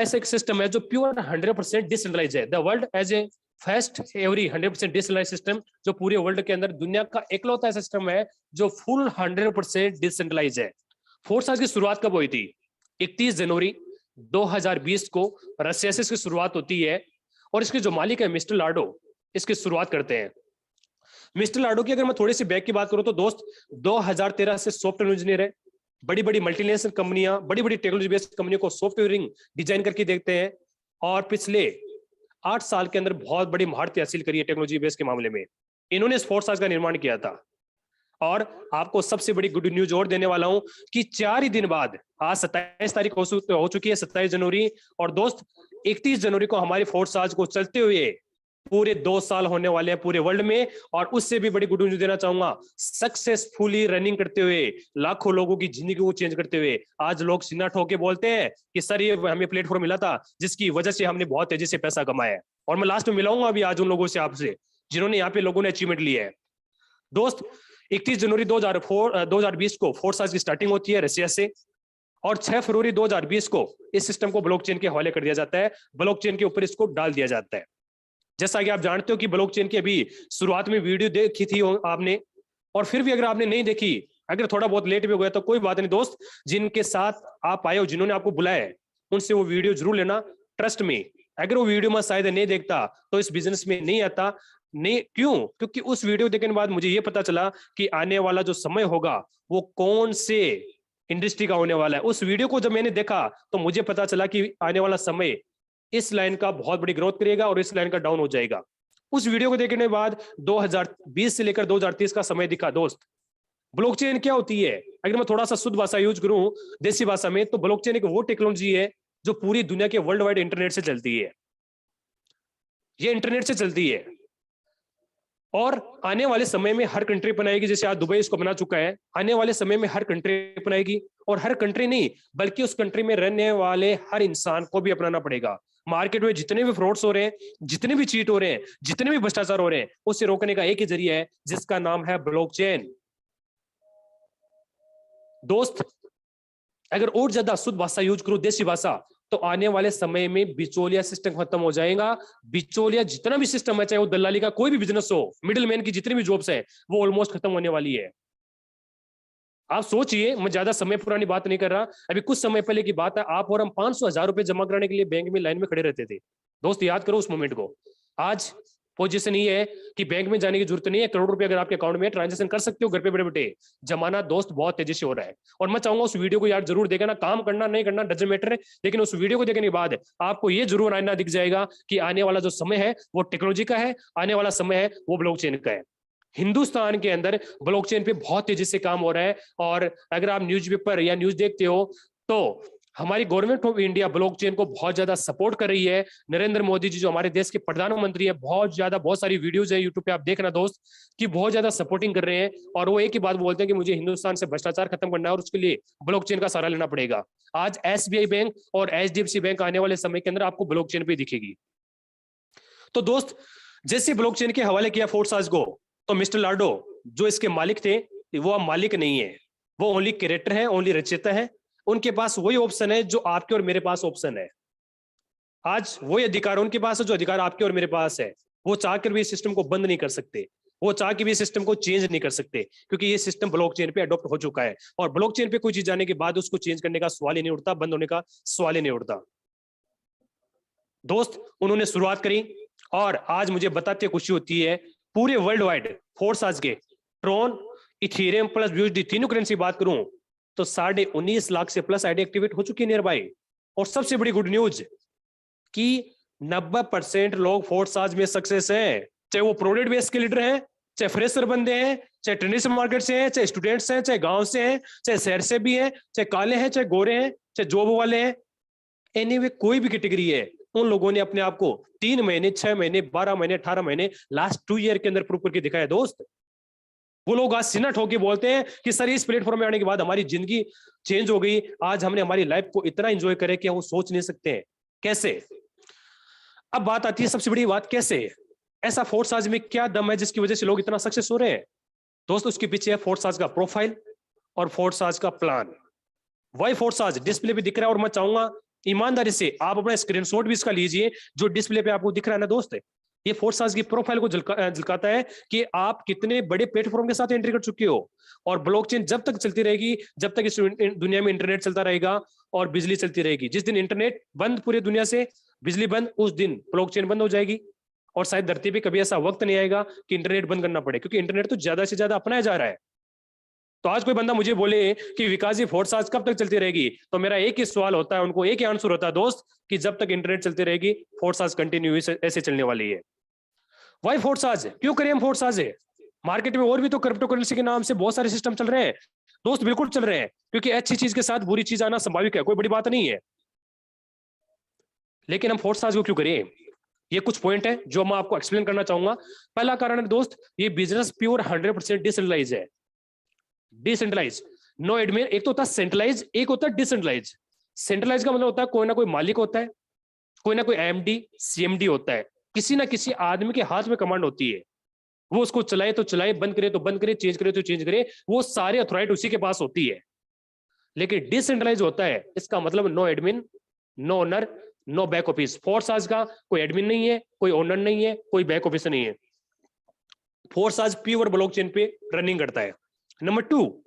ऐसा एक सिस्टम है जो प्योर 100% डिसेंट्रलाइज है। The world as a first every 100% decentralize system, जो पूरे वर्ल्ड के अंदर दुनिया का इकलौता सिस्टम है जो फुल 100% डिसेंट्रलाइज है। फोर्सास की शुरुआत कब हुई थी? 31 जनवरी 2020 को रसिया से इसकी शुरुआत होती है, और इसके जो मालिक है मिस्टर लाडो, इसकी शुरुआत करते हैं। मिस्टर लाडो की अगर मैं थोड़ी सी बैक की बात करूं तो दोस्त 2013 से सॉफ्टवेयर इंजीनियर है, बड़ी बड़ी मल्टीनेशनल कंपनियां, बड़ी बड़ी टेक्नोलॉजी बेस्ड कंपनियों को सॉफ्टवेयरिंग डिजाइन करके देखते हैं, और पिछले 8 साल के अंदर बहुत बड़ी महारत हासिल करी है टेक्नोलॉजी बेस्ड के मामले में। इन्होंने फोर्सास का निर्माण किया था। और आपको सबसे बड़ी गुड न्यूज और देने वाला हूं कि 4 ही दिन बाद, आज 27 तारीख हो चुकी है, 27 जनवरी, और दोस्त 31 जनवरी को हमारी फोर्सास को चलते हुए पूरे 2 साल होने वाले हैं पूरे वर्ल्ड में। और उससे भी बड़ी गुड न्यूज देना चाहूंगा, सक्सेसफुली रनिंग करते हुए, लाखों लोगों की जिंदगी को चेंज करते हुए, आज लोग सीना ठोक के बोलते हैं कि सर ये हमें प्लेटफॉर्म मिला था जिसकी वजह से हमने बहुत तेजी से पैसा कमाया है। और मैं लास्ट में मिलाऊंगा अभी आज उन लोगों से, आपसे जिन्होंने यहाँ पे लोगों ने अचीवमेंट लिया है। दोस्त 31 जनवरी 2020 को फोर्सास की स्टार्टिंग होती है रसिया से, और 6 फरवरी 2020 को इस सिस्टम को ब्लॉकचेन के हवाले कर दिया जाता है, ब्लॉकचेन के ऊपर इसको डाल दिया जाता है। जैसा कि आप जानते हो कि ब्लॉकचेन की अभी शुरुआत में वीडियो देखी थी आपने, और फिर भी अगर आपने नहीं देखी, अगर थोड़ा बहुत लेट भी हो गया तो कोई बात नहीं दोस्त, जिनके साथ आप आए हो, जिन्होंने आपको बुलाया है, उनसे वो वीडियो जरूर लेना। ट्रस्ट में, अगर वो वीडियो मैं शायद नहीं देखता तो इस बिजनेस में नहीं आता। नहीं क्यों? क्योंकि उस वीडियो देखने के बाद मुझे ये पता चला कि आने वाला जो समय होगा वो कौन से इंडस्ट्री का होने वाला है। उस वीडियो को जब मैंने देखा तो मुझे पता चला कि आने वाला समय इस लाइन का बहुत बड़ी ग्रोथ करेगा और इस लाइन का डाउन हो जाएगा। उस वीडियो को देखने के बाद 2020 से लेकर 2030 का समय दिखा दोस्त। ब्लॉकचेन क्या होती है? अगर मैं थोड़ा सा शुद्ध भाषा यूज करूं, देसी भाषा में, तो ब्लॉकचेन एक वो टेक्नोलॉजी है जो पूरी दुनिया के वर्ल्ड वाइड इंटरनेट से चलती है। ये इंटरनेट से चलती है और आने वाले समय में हर कंट्री बनाएगी, जैसे आज दुबई इसको बना चुका है, आने वाले समय में हर कंट्री बनाएगी, और हर कंट्री नहीं बल्कि उस कंट्री में रहने वाले हर इंसान को भी अपनाना पड़ेगा। मार्केट में जितने भी फ्रॉड्स हो रहे हैं, जितने भी चीट हो रहे हैं, जितने भी भ्रष्टाचार हो रहे हैं, उससे रोकने का एक ही जरिया है जिसका नाम है ब्लॉकचेन। दोस्त अगर और ज्यादा शुद्ध भाषा यूज करूं, देसी भाषा, तो आने वाले समय में बिचौलिया सिस्टम खत्म हो जाएगा। बिचौलिया जितना भी सिस्टम है, चाहे वो दलाली का कोई भी बिजनेस हो, मिडिलमैन की जितनी भी जॉब्स है, वो ऑलमोस्ट खत्म होने वाली है। आप सोचिए, मैं ज्यादा समय पुरानी बात नहीं कर रहा, अभी कुछ समय पहले की बात है, आप और हम 500,000 रुपए जमा कराने के लिए बैंक में लाइन में खड़े रहते थे। दोस्त याद करो उस मोमेंट को। आज पोजीशन ये है कि बैंक में जाने की जरूरत नहीं है, करोड़ रुपए अगर आपके अकाउंट में ट्रांजेक्शन कर सकते हो घर पे बैठे बैठे। जमाना दोस्त बहुत तेजी से हो रहा है, और मैं चाहूंगा उस वीडियो को यार जरूर देखना। काम करना नहीं करना डजंट मैटर है, लेकिन उस वीडियो को देखने के बाद आपको ये जरूर आना दिख जाएगा कि आने वाला जो समय है वो टेक्नोलॉजी का है, आने वाला समय है वो ब्लॉकचेन का है। हिंदुस्तान के अंदर ब्लॉकचेन पे बहुत तेजी से काम हो रहा है, और अगर आप न्यूज़पेपर या न्यूज देखते हो तो हमारी गवर्नमेंट ऑफ इंडिया ब्लॉकचेन को बहुत ज्यादा सपोर्ट कर रही है। नरेंद्र मोदी जी जो हमारे देश के प्रधानमंत्री है, बहुत सारी वीडियोज है यूट्यूब पे, आप देखना दोस्त, कि बहुत ज्यादा सपोर्टिंग कर रहे हैं, और वो एक ही बात बोलते हैं कि मुझे हिंदुस्तान से भ्रष्टाचार खत्म करना है और उसके लिए ब्लॉकचेन का सहारा लेना पड़ेगा। आज SBI बैंक और HDFC बैंक आने वाले समय के अंदर आपको ब्लॉकचेन पे दिखेगी। तो दोस्त जैसे ब्लॉकचेन के हवाले किया फोर्सास को, तो मिस्टर लाडो जो इसके मालिक थे, वो अब मालिक नहीं है, वो ओनली क्रिएटर है, ओनली रचयिता है। उनके पास वही ऑप्शन है जो आपके और मेरे पास ऑप्शन है। आज वही अधिकार उनके पास है जो अधिकार आपके और मेरे पास है। वो चाहकर भी इस सिस्टम को बंद नहीं कर सकते, वो चाह के भी इस सिस्टम को चेंज नहीं कर सकते, क्योंकि ये सिस्टम ब्लॉकचेन पे अडॉप्ट हो चुका है, और ब्लॉकचेन पे कोई चीज जाने के बाद उसको चेंज करने का सवाल ही नहीं उठता, बंद होने का सवाल ही नहीं उठता। दोस्त उन्होंने शुरुआत करी, और आज मुझे बताते खुशी होती है पूरे वर्ल्ड वाइड फोर्सास के ट्रोन, इथेरियम प्लस USD तीनों करेंसी बात करूं तो 19.5 लाख से प्लस आईडी एक्टिवेट हो चुकी है नियर बाय। और सबसे बड़ी गुड न्यूज कि 90% लोग फोर्सास में सक्सेस है। चाहे वो प्रोडक्ट बेस के लीडर हैं, चाहे फ्रेशर बंदे हैं, चाहे ट्रेडिशनल मार्केट से हैं, चाहे स्टूडेंट्स हैं, चाहे गांव से हैं, चाहे शहर से भी हैं, चाहे काले हैं, चाहे गोरे हैं, चाहे जॉब वाले हैं, एनीवे कोई भी कैटेगरी है, उन लोगों ने अपने आप को 3 महीने, 6 महीने, 12 महीने, 18 महीने, लास्ट 2 ईयर के अंदर प्रूव करके दिखाया दोस्त। वो लोग आज सीना ठोक के बोलते हैं कि सर इस प्लेटफॉर्म में आने के बाद हमारी जिंदगी चेंज हो गई, आज हमने हमारी लाइफ को इतना एंजॉय करे कि हम वो सोच नहीं सकते हैं। कैसे? अब बात आती है सबसे बड़ी बात, कैसे? ऐसा फोर्स आज में क्या दम है जिसकी वजह से लोग इतना सक्सेस हो रहे हैं? दोस्तों उसके पीछे है फोर्स आज का प्रोफाइल और फोर्स आज का प्लान। वही फोर्स आज डिस्प्ले पे दिख रहा है और मैं चाहूंगा ईमानदारी से आप अपना स्क्रीनशॉट भी इसका लीजिए जो डिस्प्ले पे आपको दिख रहा है ना दोस्त। ये फोर्स आज की प्रोफाइल को झलकाता है कि आप कितने बड़े प्लेटफॉर्म के साथ एंट्री कर चुके हो। और ब्लॉकचेन जब तक चलती रहेगी, जब तक इस दुनिया में इंटरनेट चलता रहेगा और बिजली चलती रहेगी। जिस दिन इंटरनेट बंद पूरी दुनिया से, बिजली बंद, उस दिन ब्लॉकचेन बंद हो जाएगी। और शायद धरती पे कभी ऐसा वक्त नहीं आएगा कि इंटरनेट बंद करना पड़े, क्योंकि इंटरनेट तो ज्यादा से ज्यादा अपनाया जा रहा है। तो आज कोई बंदा मुझे बोले कि विकास जी फोर्स आज कब तक चलती रहेगी, तो मेरा एक ही सवाल होता है, उनको एक ही आंसर होता है दोस्त, कि जब तक इंटरनेट चलती रहेगी फोर्स आज कंटिन्यू ऐसे चलने वाली है। वाई फोर्स आज? क्यों करें हम फोर्स आज? मार्केट में और भी तो क्रिप्टो करेंसी के नाम से बहुत सारे सिस्टम चल रहे हैं दोस्त, बिल्कुल चल रहे हैं, क्योंकि अच्छी चीज के साथ बुरी चीज आना स्वाभाविक है, कोई बड़ी बात नहीं है। लेकिन हम फोर्स आज को क्यों करें? ये कुछ पॉइंट है जो मैं आपको एक्सप्लेन करना चाहूंगा। पहला कारण है दोस्त, ये बिजनेस प्योर 100% डिसेंट्रलाइज है। Decentralize, no admin. एक तो होता है सेंट्रलाइज, एक होता है डिसेंट्रलाइज। सेंट्रलाइज का मतलब होता है कोई ना कोई मालिक होता है, कोई ना कोई एमडी, सीएमडी होता है, किसी ना किसी आदमी के हाथ में कमांड होती है। वो उसको चलाए तो चलाए, बंद करे तो बंद करे, चेंज करे तो चेंज करे, वो सारी अथॉरिटी उसी के पास होती है। लेकिन डिसेंट्रलाइज होता है, इसका मतलब no admin, no owner, no back office. Forsage का कोई एडमिन नहीं है, कोई ओनर नहीं है, कोई बैक ऑफिस नहीं है। फोर्स आज प्योर ब्लॉकचेन पे रनिंग करता है। नंबर 2,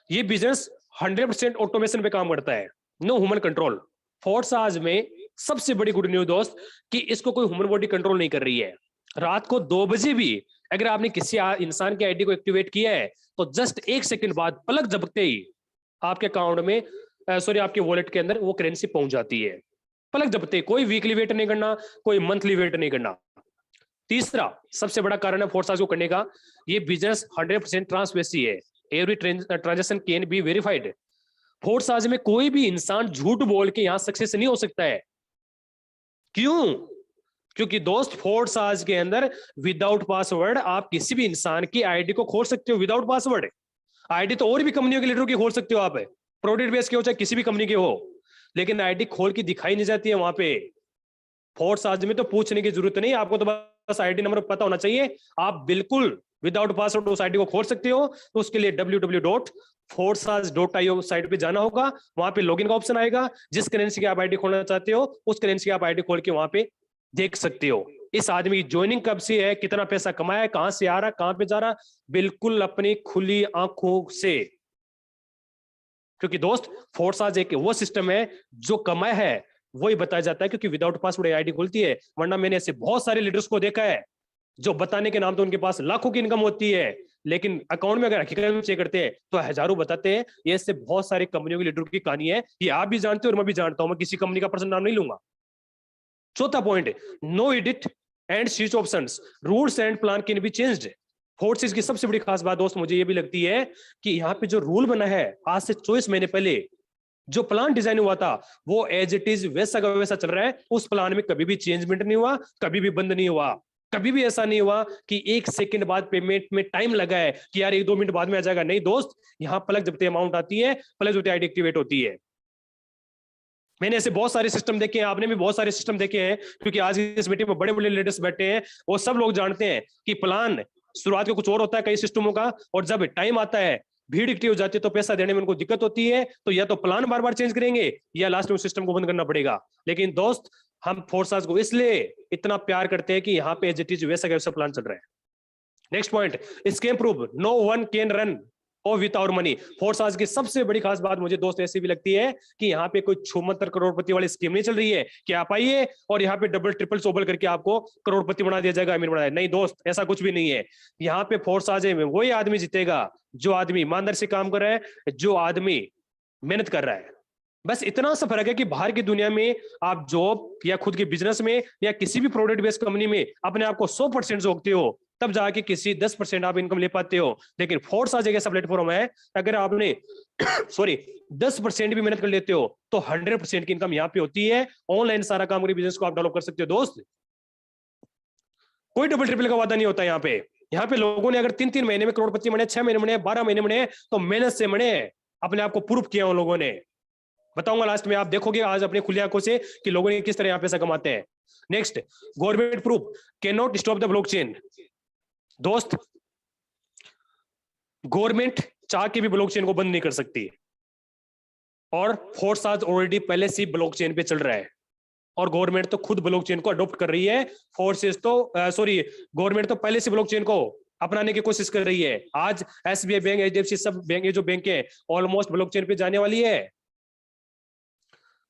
ये बिजनेस 100% ऑटोमेशन पे काम करता है, नो ह्यूमन कंट्रोल। फोर्स आज में सबसे बड़ी गुड न्यूज दोस्त कि इसको कोई ह्यूमन बॉडी कंट्रोल नहीं कर रही है। रात को 2 बजे भी अगर आपने किसी इंसान के आईडी को एक्टिवेट किया है तो जस्ट 1 सेकंड बाद पलक झपकते ही आपके अकाउंट में, सॉरी आपके वॉलेट के अंदर वो करेंसी पहुंच जाती है। पलक झपकते, कोई वीकली वेट नहीं करना, कोई मंथली वेट नहीं करना। तीसरा सबसे बड़ा कारण है फोर्स आज को करने का, ये बिजनेस 100% ट्रांसपेरेंसी है। Every transaction can be verified. Force आज में कोई भी इंसान झूठ बोल के यहां सक्सेस नहीं हो सकता है। क्यों? क्योंकि दोस्त फोर्स आज के अंदर विदाउट पासवर्ड आप किसी भी इंसान की आईडी को खोल सकते हो। विदाउट पासवर्ड आईडी तो और भी कंपनियों के लीडरों की खोल सकते हो आप, प्रोडक्ट बेस के हो चाहे किसी भी कंपनी के हो, लेकिन आईडी खोल के दिखाई नहीं जाती है वहां पे। फोर्स आज में तो पूछने की जरूरत नहीं, आपको तो बस आईडी नंबर पता होना चाहिए, आप बिल्कुल विदाउट पासवर्ड उस आईडी को खोल सकते हो। तो उसके लिए www.forsage.io साइट पे जाना होगा, वहां पे लॉगिन का ऑप्शन आएगा, जिस करेंसी की आप आईडी खोलना चाहते हो उस करेंसी की आप आईडी खोल के वहां पे देख सकते हो इस आदमी की ज्वाइनिंग कब से है, कितना पैसा कमाया है, कहां से आ रहा, कहां पे जा रहा, बिल्कुल अपनी खुली आंखों से। क्योंकि दोस्त फोर्स आज एक वो सिस्टम है जो कमाया है वही बताया जाता है, क्योंकि विदाउट पासवर्ड आईडी खुलती है। वरना मैंने ऐसे बहुत सारे लीडर्स को देखा है जो बताने के नाम तो उनके पास लाखों की इनकम होती है, लेकिन अकाउंट में अगर हकीकत में चेक करते हैं तो हजारों बताते हैं। ये इससे बहुत सारी कंपनियों के लीडर की कहानी है, ये आप भी जानते हो और मैं भी जानता हूं, मैं किसी कंपनी का पर्सनल नाम नहीं लूंगा। चौथा point, no edit and switch options, rules and plan can be changed. Forsage की सबसे बड़ी खास बात दोस्त मुझे ये भी लगती है कि यहाँ पे जो रूल बना है आज से 24 महीने पहले जो प्लान डिजाइन हुआ था वो एज इट इज वैसा का वैसा चल रहा है। उस प्लान में कभी भी चेंजमेंट नहीं हुआ, कभी भी बंद नहीं हुआ, कभी भी ऐसा नहीं हुआ कि 1 सेकंड बाद पेमेंट में टाइम लगा है कि यार 1-2 मिनट बाद में आ जाएगा। नहीं दोस्त, यहाँ पलक जबते अमाउंट आती है, पलक जबते आईडी एक्टिवेट होती है। मैंने ऐसे बहुत सारे सिस्टम देखे हैं, आपने भी बहुत सारे सिस्टम देखे हैं, क्योंकि आज इस मीटिंग में बड़े बड़े लीडर्स बैठे हैं और सब लोग जानते हैं कि प्लान शुरुआत में कुछ और होता है कई सिस्टमों का, और जब टाइम आता है भीड़ इकट्ठी हो जाती है तो पैसा देने में उनको दिक्कत होती है, तो या तो प्लान बार बार चेंज करेंगे या लास्ट में सिस्टम को बंद करना पड़ेगा। लेकिन दोस्त हम फोर्साज को इसलिए इतना प्यार करते हैं कि यहाँ पे एज इट इज वैसा कैसा प्लान चल रहा है। Next point, scam proof, no one can run or with our money. Forsage की सबसे बड़ी खास बात मुझे दोस्त ऐसी भी लगती है कि यहाँ पे कोई छूमंतर करोड़पति वाली स्कीम नहीं चल रही है कि आप आइए और यहाँ पे डबल ट्रिपल सोबल करके आपको करोड़पति बना दिया जाएगा, अमीर बना दिया। नहीं दोस्त, ऐसा कुछ भी नहीं है। यहाँ पे फोर्साज में वही आदमी जीतेगा जो आदमी ईमानदारी से काम कर रहा है, जो आदमी मेहनत कर रहा है। बस इतना सा फर्क है कि बाहर की दुनिया में आप जॉब या खुद के बिजनेस में या किसी भी प्रोडक्ट बेस्ड कंपनी में अपने आप को 100% जोड़ते हो, तब जाके किसी 10% आप इनकम ले पाते हो। लेकिन फोर्स आज एक ऐसा प्लेटफॉर्म है, अगर आपने सॉरी 10% भी मेहनत कर लेते हो तो 100% की इनकम यहाँ पे होती है। ऑनलाइन सारा काम करके बिजनेस को आप डेवलप कर सकते हो दोस्त। कोई डबल ट्रिपल का वादा नहीं होता यहाँ पे। यहाँ पे लोगों ने अगर 3-3 महीने में करोड़पति बने, 6 महीने बने, 12 महीने बने, तो मेहनत से बने, अपने आप को प्रूफ किया उन लोगों ने। बताऊंगा लास्ट में, आप देखोगे आज अपनी खुली आंखों से कि लोगों ने किस तरह यहाँ पैसा कमाते हैं। Next, government proof can not stop the blockchain. दोस्त, गवर्नमेंट चाह के भी ब्लॉकचेन को बंद नहीं कर सकती, और फोर्स आज ऑलरेडी पहले से ब्लॉकचेन पे चल रहा है, और गवर्नमेंट तो खुद ब्लॉकचेन को अडॉप्ट कर रही है। फोर्सेस तो गवर्नमेंट तो पहले से ब्लॉकचेन को अपनाने की कोशिश कर रही है। आज एसबीआई बैंक, एचडीएफसी, सब बैंक, ये जो बैंक है ऑलमोस्ट ब्लॉकचेन पे जाने वाली है।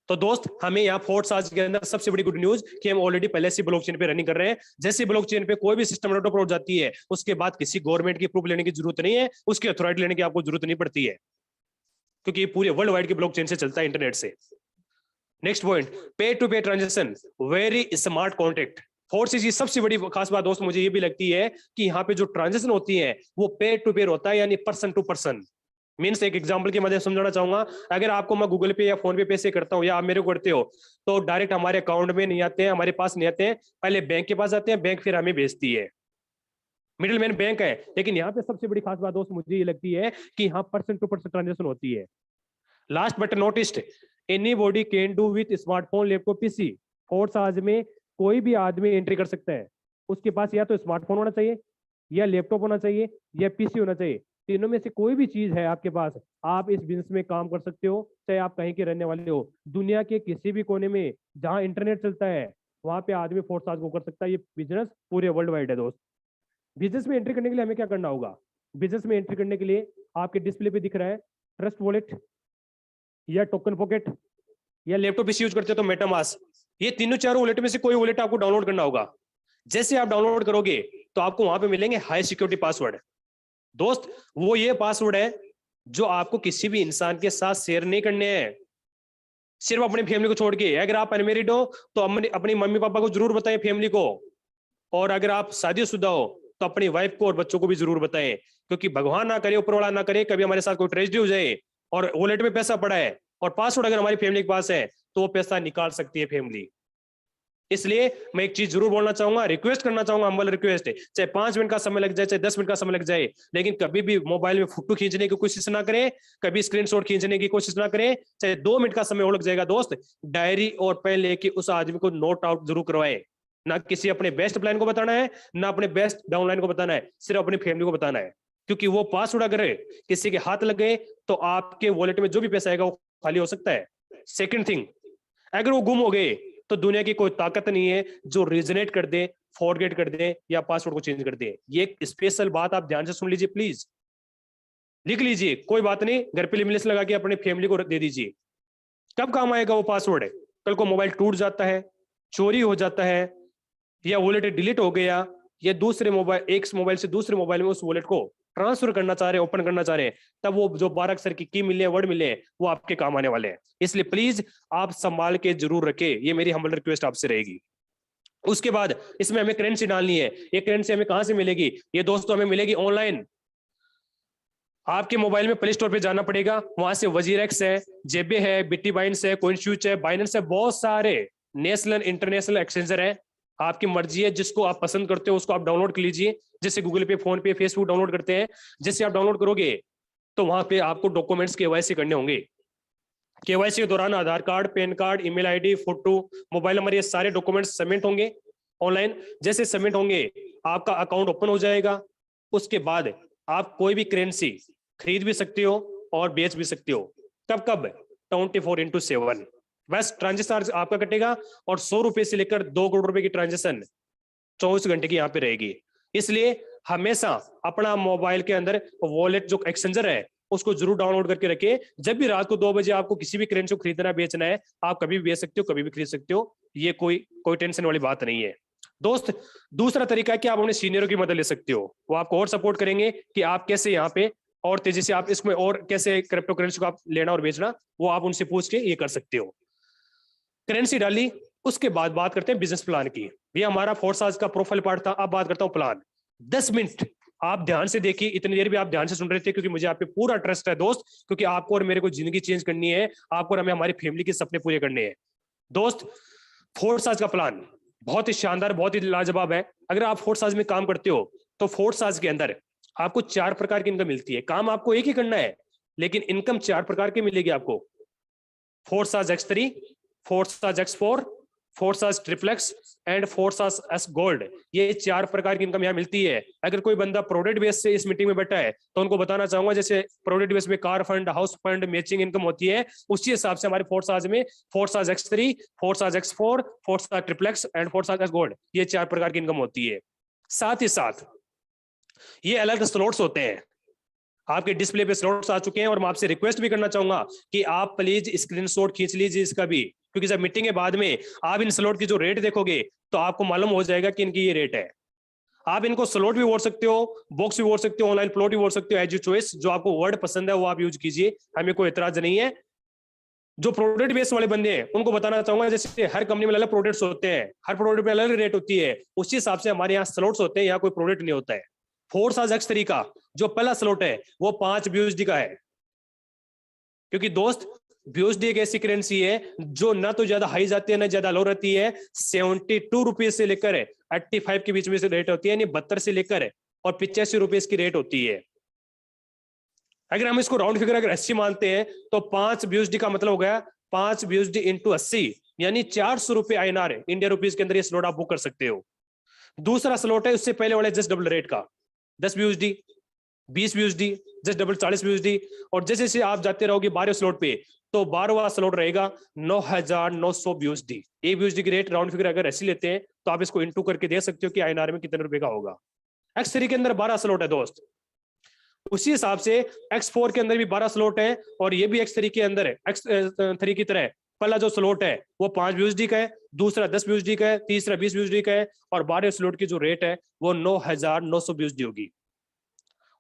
तो दोस्त, हमें यहाँ फोर्स आज के अंदर सबसे बड़ी गुड न्यूज कि हम ऑलरेडी पहले से ब्लॉकचेन पे रनिंग कर रहे हैं। जैसे ब्लॉकचेन पे कोई भी सिस्टम डेवलप हो जाती है, उसके बाद किसी गवर्नमेंट की प्रूफ लेने की जरूरत नहीं है, उसकी अथॉरिटी लेने की आपको जरूरत नहीं पड़ती है, क्योंकि पूरे वर्ल्ड वाइड की ब्लॉकचेन से चलता है, इंटरनेट से। नेक्स्ट पॉइंट, पे टू पे transaction, very smart contract. Forces की सबसे बड़ी खास बात दोस्त मुझे ये भी लगती है कि यहाँ पे जो ट्रांजेक्शन होती है वो पे टू पे होता है, यानी पर्सन टू पर्सन। मीन्स एक एग्जांपल की मदद समझाना चाहूंगा, अगर आपको मैं गूगल पे या फोन पे पैसे करता हूँ या आप मेरे को करते हो, तो डायरेक्ट हमारे अकाउंट में नहीं आते हैं, हमारे पास नहीं आते हैं, पहले बैंक के पास आते हैं, बैंक फिर हमें भेजती है। मिडिल मैन बैंक है। लेकिन यहाँ पे सबसे बड़ी खास बात दोस्त मुझे ये लगती है कि यहाँ पर्सन टू पर्सन ट्रांजेक्शन होती है। Last but noticed, anybody can do with smartphone, laptop, PC. Force आज में कोई भी आदमी एंट्री कर सकता है। उसके पास या तो स्मार्टफोन होना चाहिए, या लैपटॉप होना चाहिए, या पीसी होना चाहिए। तीनों में से कोई भी चीज है आपके पास, आप इस बिजनेस में काम कर सकते हो, चाहे आप कहीं के रहने वाले हो। दुनिया के किसी भी कोने में जहां इंटरनेट चलता है वहां पे आदमी फोर्स आज को कर सकता है। ये बिजनेस पूरे वर्ल्ड वाइड है दोस्त। बिजनेस में एंट्री करने के लिए हमें क्या करना होगा? बिजनेस में एंट्री करने के लिए आपके डिस्प्ले पे दिख रहा है ट्रस्ट वॉलेट, या टोकन पॉकेट, या लैपटॉप पीसी यूज करते हो तो मेटामास्क। ये तीनों चारों वॉलेट में से कोई वॉलेट आपको डाउनलोड करना होगा। जैसे आप डाउनलोड करोगे तो आपको वहां पे मिलेंगे हाई सिक्योरिटी पासवर्ड। दोस्त, वो ये पासवर्ड है जो आपको किसी भी इंसान के साथ शेयर नहीं करने हैं, सिर्फ अपनी फैमिली को छोड़ के। अगर आप अनमेरिड हो तो अपनी मम्मी पापा को जरूर बताएं, फैमिली को, और अगर आप शादीशुदा हो तो अपनी वाइफ को और बच्चों को भी जरूर बताएं, क्योंकि भगवान ना करे, ऊपर वाला ना करे, कभी हमारे साथ कोई ट्रेजेडी हो जाए और वॉलेट में पैसा पड़ा है और पासवर्ड अगर हमारी फैमिली के पास है तो वो पैसा निकाल सकती है फैमिली। इसलिए मैं एक चीज जरूर बोलना चाहूंगा, रिक्वेस्ट करना चाहूंगा, हम्बल रिक्वेस्ट है, चाहे 5 मिनट का समय लग जाए, चाहे 10 मिनट का समय लग जाए, लेकिन कभी भी मोबाइल में फोटो खींचने की कोशिश ना करें, कभी स्क्रीनशॉट खींचने की कोशिश ना करें। चाहे 2 मिनट का समय हो लग जाएगा दोस्त, डायरी और पेन लेके उस आदमी को नोट आउट जरूर करवाएं। ना किसी अपने बेस्ट प्लान को बताना है, ना अपने बेस्ट डाउनलाइन को बताना है, सिर्फ अपनी फैमिली को बताना है। क्योंकि वो पासवर्ड अगर किसी के हाथ लग गए तो आपके वॉलेट में जो भी पैसा आएगा वो खाली हो सकता है। सेकंड थिंग, अगर वो गुम हो गए तो दुनिया की कोई ताकत नहीं है जो रिजनेट कर दे, फॉरगेट कर दे, या पासवर्ड को चेंज कर दे। ये एक स्पेशल बात आप ध्यान से सुन लीजिए, प्लीज लिख लीजिए, कोई बात नहीं, घर पे लिमिट्स लगा के अपने फैमिली को दे दीजिए। कब काम आएगा वो पासवर्ड? कल को मोबाइल टूट जाता है, चोरी हो जाता है, या वॉलेट डिलीट हो गया, या दूसरे मोबाइल, एक मोबाइल से दूसरे मोबाइल में उस वॉलेट को ट्रांसफर करना चाह रहे हैं, ओपन करना चाह रहे हैं, तब वो जो 12 अक्षर की मिले, वर्ड मिले, वो आपके काम आने वाले हैं। इसलिए प्लीज आप संभाल के जरूर रखें, ये मेरी हम्बल रिक्वेस्ट आपसे रहेगी। उसके बाद इसमें हमें करेंसी डालनी है। ये करेंसी हमें कहां से मिलेगी? ये दोस्तों हमें मिलेगी ऑनलाइन। आपके मोबाइल में प्ले स्टोर पे जाना पड़ेगा, वहां से वजीरेक्स है, जेबे है, बिटबाइंस है, कोइनस्विच है, बाइनेंस है, बहुत सारे नेशनल इंटरनेशनल एक्सचेंजर है। आपकी मर्जी है, जिसको आप पसंद करते हो उसको आप डाउनलोड कर लीजिए। जैसे गूगल पे, फोन पे, फेसबुक डाउनलोड करते हैं, जैसे आप डाउनलोड करोगे तो वहां पे आपको डॉक्यूमेंट्स केवाईसी करने होंगे। केवाईसी के दौरान Aadhaar card, PAN card, email ID, photo, mobile number, ये सारे डॉक्यूमेंट्स सबमिट होंगे ऑनलाइन। जैसे सबमिट होंगे आपका अकाउंट ओपन हो जाएगा। उसके बाद आप कोई भी करेंसी खरीद भी सकते हो और बेच भी सकते हो। कब कब? 24/7। बस ट्रांजेक्शन चार्ज आपका कटेगा, और 100 रुपए से लेकर 2 करोड़ रुपए की ट्रांजेक्शन 24 घंटे की यहाँ पे रहेगी। इसलिए हमेशा अपना मोबाइल के अंदर वॉलेट जो एक्सचेंजर है उसको जरूर डाउनलोड करके रखें। जब भी रात को 2 बजे आपको किसी भी करेंसी को खरीदना बेचना है, आप कभी भी बेच सकते हो, कभी भी खरीद सकते हो। ये कोई टेंशन वाली बात नहीं है दोस्त। दूसरा तरीका है कि आप अपने सीनियरों की मदद ले सकते हो, वो आपको और सपोर्ट करेंगे कि आप कैसे यहाँ पे और तेजी से आप इसमें और कैसे क्रिप्टो करेंसी को आप लेना और बेचना, वो आप उनसे पूछ के ये कर सकते हो। करेंसी डाली, उसके बाद बात करते हैं बिजनेस प्लान की। ये हमारा फोर्स आज का प्रोफाइल पार्ट था। अब बात करता हूं प्लान। 10 मिनट आप ध्यान से देखिए, इतनी देर भी आप ध्यान से सुन रहे थे क्योंकि मुझे आप पे पूरा ट्रस्ट है दोस्त, क्योंकि आपको और मेरे को जिंदगी चेंज करनी है, आपको और हमें हमारी फैमिली के सपने पूरे करने हैं। दोस्त, फोर्स आज का प्लान बहुत ही शानदार, बहुत ही लाजवाब है। अगर आप फोर्स आज में काम करते हो तो फोर्स आज के अंदर आपको 4 प्रकार की इनकम मिलती है। काम आपको एक ही करना है, लेकिन इनकम 4 प्रकार की मिलेगी आपको। फोर्स आज X3, फोर्स आज X4, फोर्स आज ट्रिप्लेक्स एंड फोर्स आज एस गोल्ड। ये 4 प्रकार की इनकम यहाँ मिलती है। अगर कोई बंदा प्रोडक्ट बेस से इस मीटिंग में बैठा है तो उनको बताना चाहूंगा, जैसे प्रोडक्ट बेस में car fund, house fund, matching income होती है, उसी हिसाब से हमारे फोर्स आज में फोर्स आज X3, फोर्स आज X4, फोर्स आज ट्रिप्लेक्स एंड फोर्स आज एस गोल्ड, ये 4 प्रकार की इनकम होती है। साथ ही साथ ये अलग स्लॉट्स होते हैं। आपके डिस्प्ले पे स्लॉट्स आ चुके हैं और मैं आपसे रिक्वेस्ट भी करना चाहूंगा कि आप प्लीज स्क्रीनशॉट खींच लीजिए इसका भी, क्योंकि जब मीटिंग के बाद में आप इन स्लॉट की जो रेट देखोगे तो आपको मालूम हो जाएगा कि इनकी ये रेट है। आप इनको स्लॉट भी बोल सकते हो, बॉक्स भी बोल सकते हो, ऑनलाइन प्लॉट भी बोल सकते हो, एज यू चॉइस। जो आपको वर्ड पसंद है वो आप यूज कीजिए, हमें कोई एतराज नहीं है। जो प्रोडक्ट बेस वाले बंदे हैं उनको बताना चाहूंगा, जैसे हर कंपनी में अलग प्रोडक्ट्स होते हैं, हर प्रोडक्ट में अलग रेट होती है, उसी हिसाब से हमारे यहाँ स्लॉट्स होते हैं, यहाँ कोई प्रोडक्ट नहीं होता है। फोर्स आज X3 का जो पहला स्लॉट है वो 5 BUSD का है, क्योंकि दोस्त BUSD एक ऐसी करेंसी है जो ना तो ज्यादा हाई जाती है ना ज्यादा लो रहती है। 72 रुपीज से लेकर 85 के बीच में से रेट होती है, यानी 72 से लेकर और 85 रुपीज की रेट होती है। अगर हम इसको राउंड फिगर अगर 80 मानते हैं तो 5 BUSD का मतलब हो गया 5 BUSD इंटू 80, यानी 400 रुपए INR इंडिया रुपीज के अंदर ये स्लॉट आप बुक कर सकते हो। दूसरा स्लॉट है उससे पहले वाले जस्ट डबल रेट का 10 BUSD, 20 BUSD, just double 40 BUSD, और जैसे जैसे आप जाते रहोगे 12 स्लॉट पे तो 12वां स्लॉट रहेगा 9,900 BUSD। एक BUSD की रेट राउंड फिगर अगर ऐसी लेते हैं तो आप इसको इंटू करके देख सकते हो कि INR में कितने रुपए का होगा। X3 के अंदर 12 स्लॉट है दोस्त, उसी हिसाब से X4 के अंदर भी 12 स्लॉट है और ये भी X3 के अंदर है। X3 की तरह पहला जो स्लॉट है वो 5 BUSD का है, दूसरा 10 BUSD का है, तीसरा 20 BUSD का है, और 12 स्लॉट की जो रेट है वो 9,900 BUSD होगी।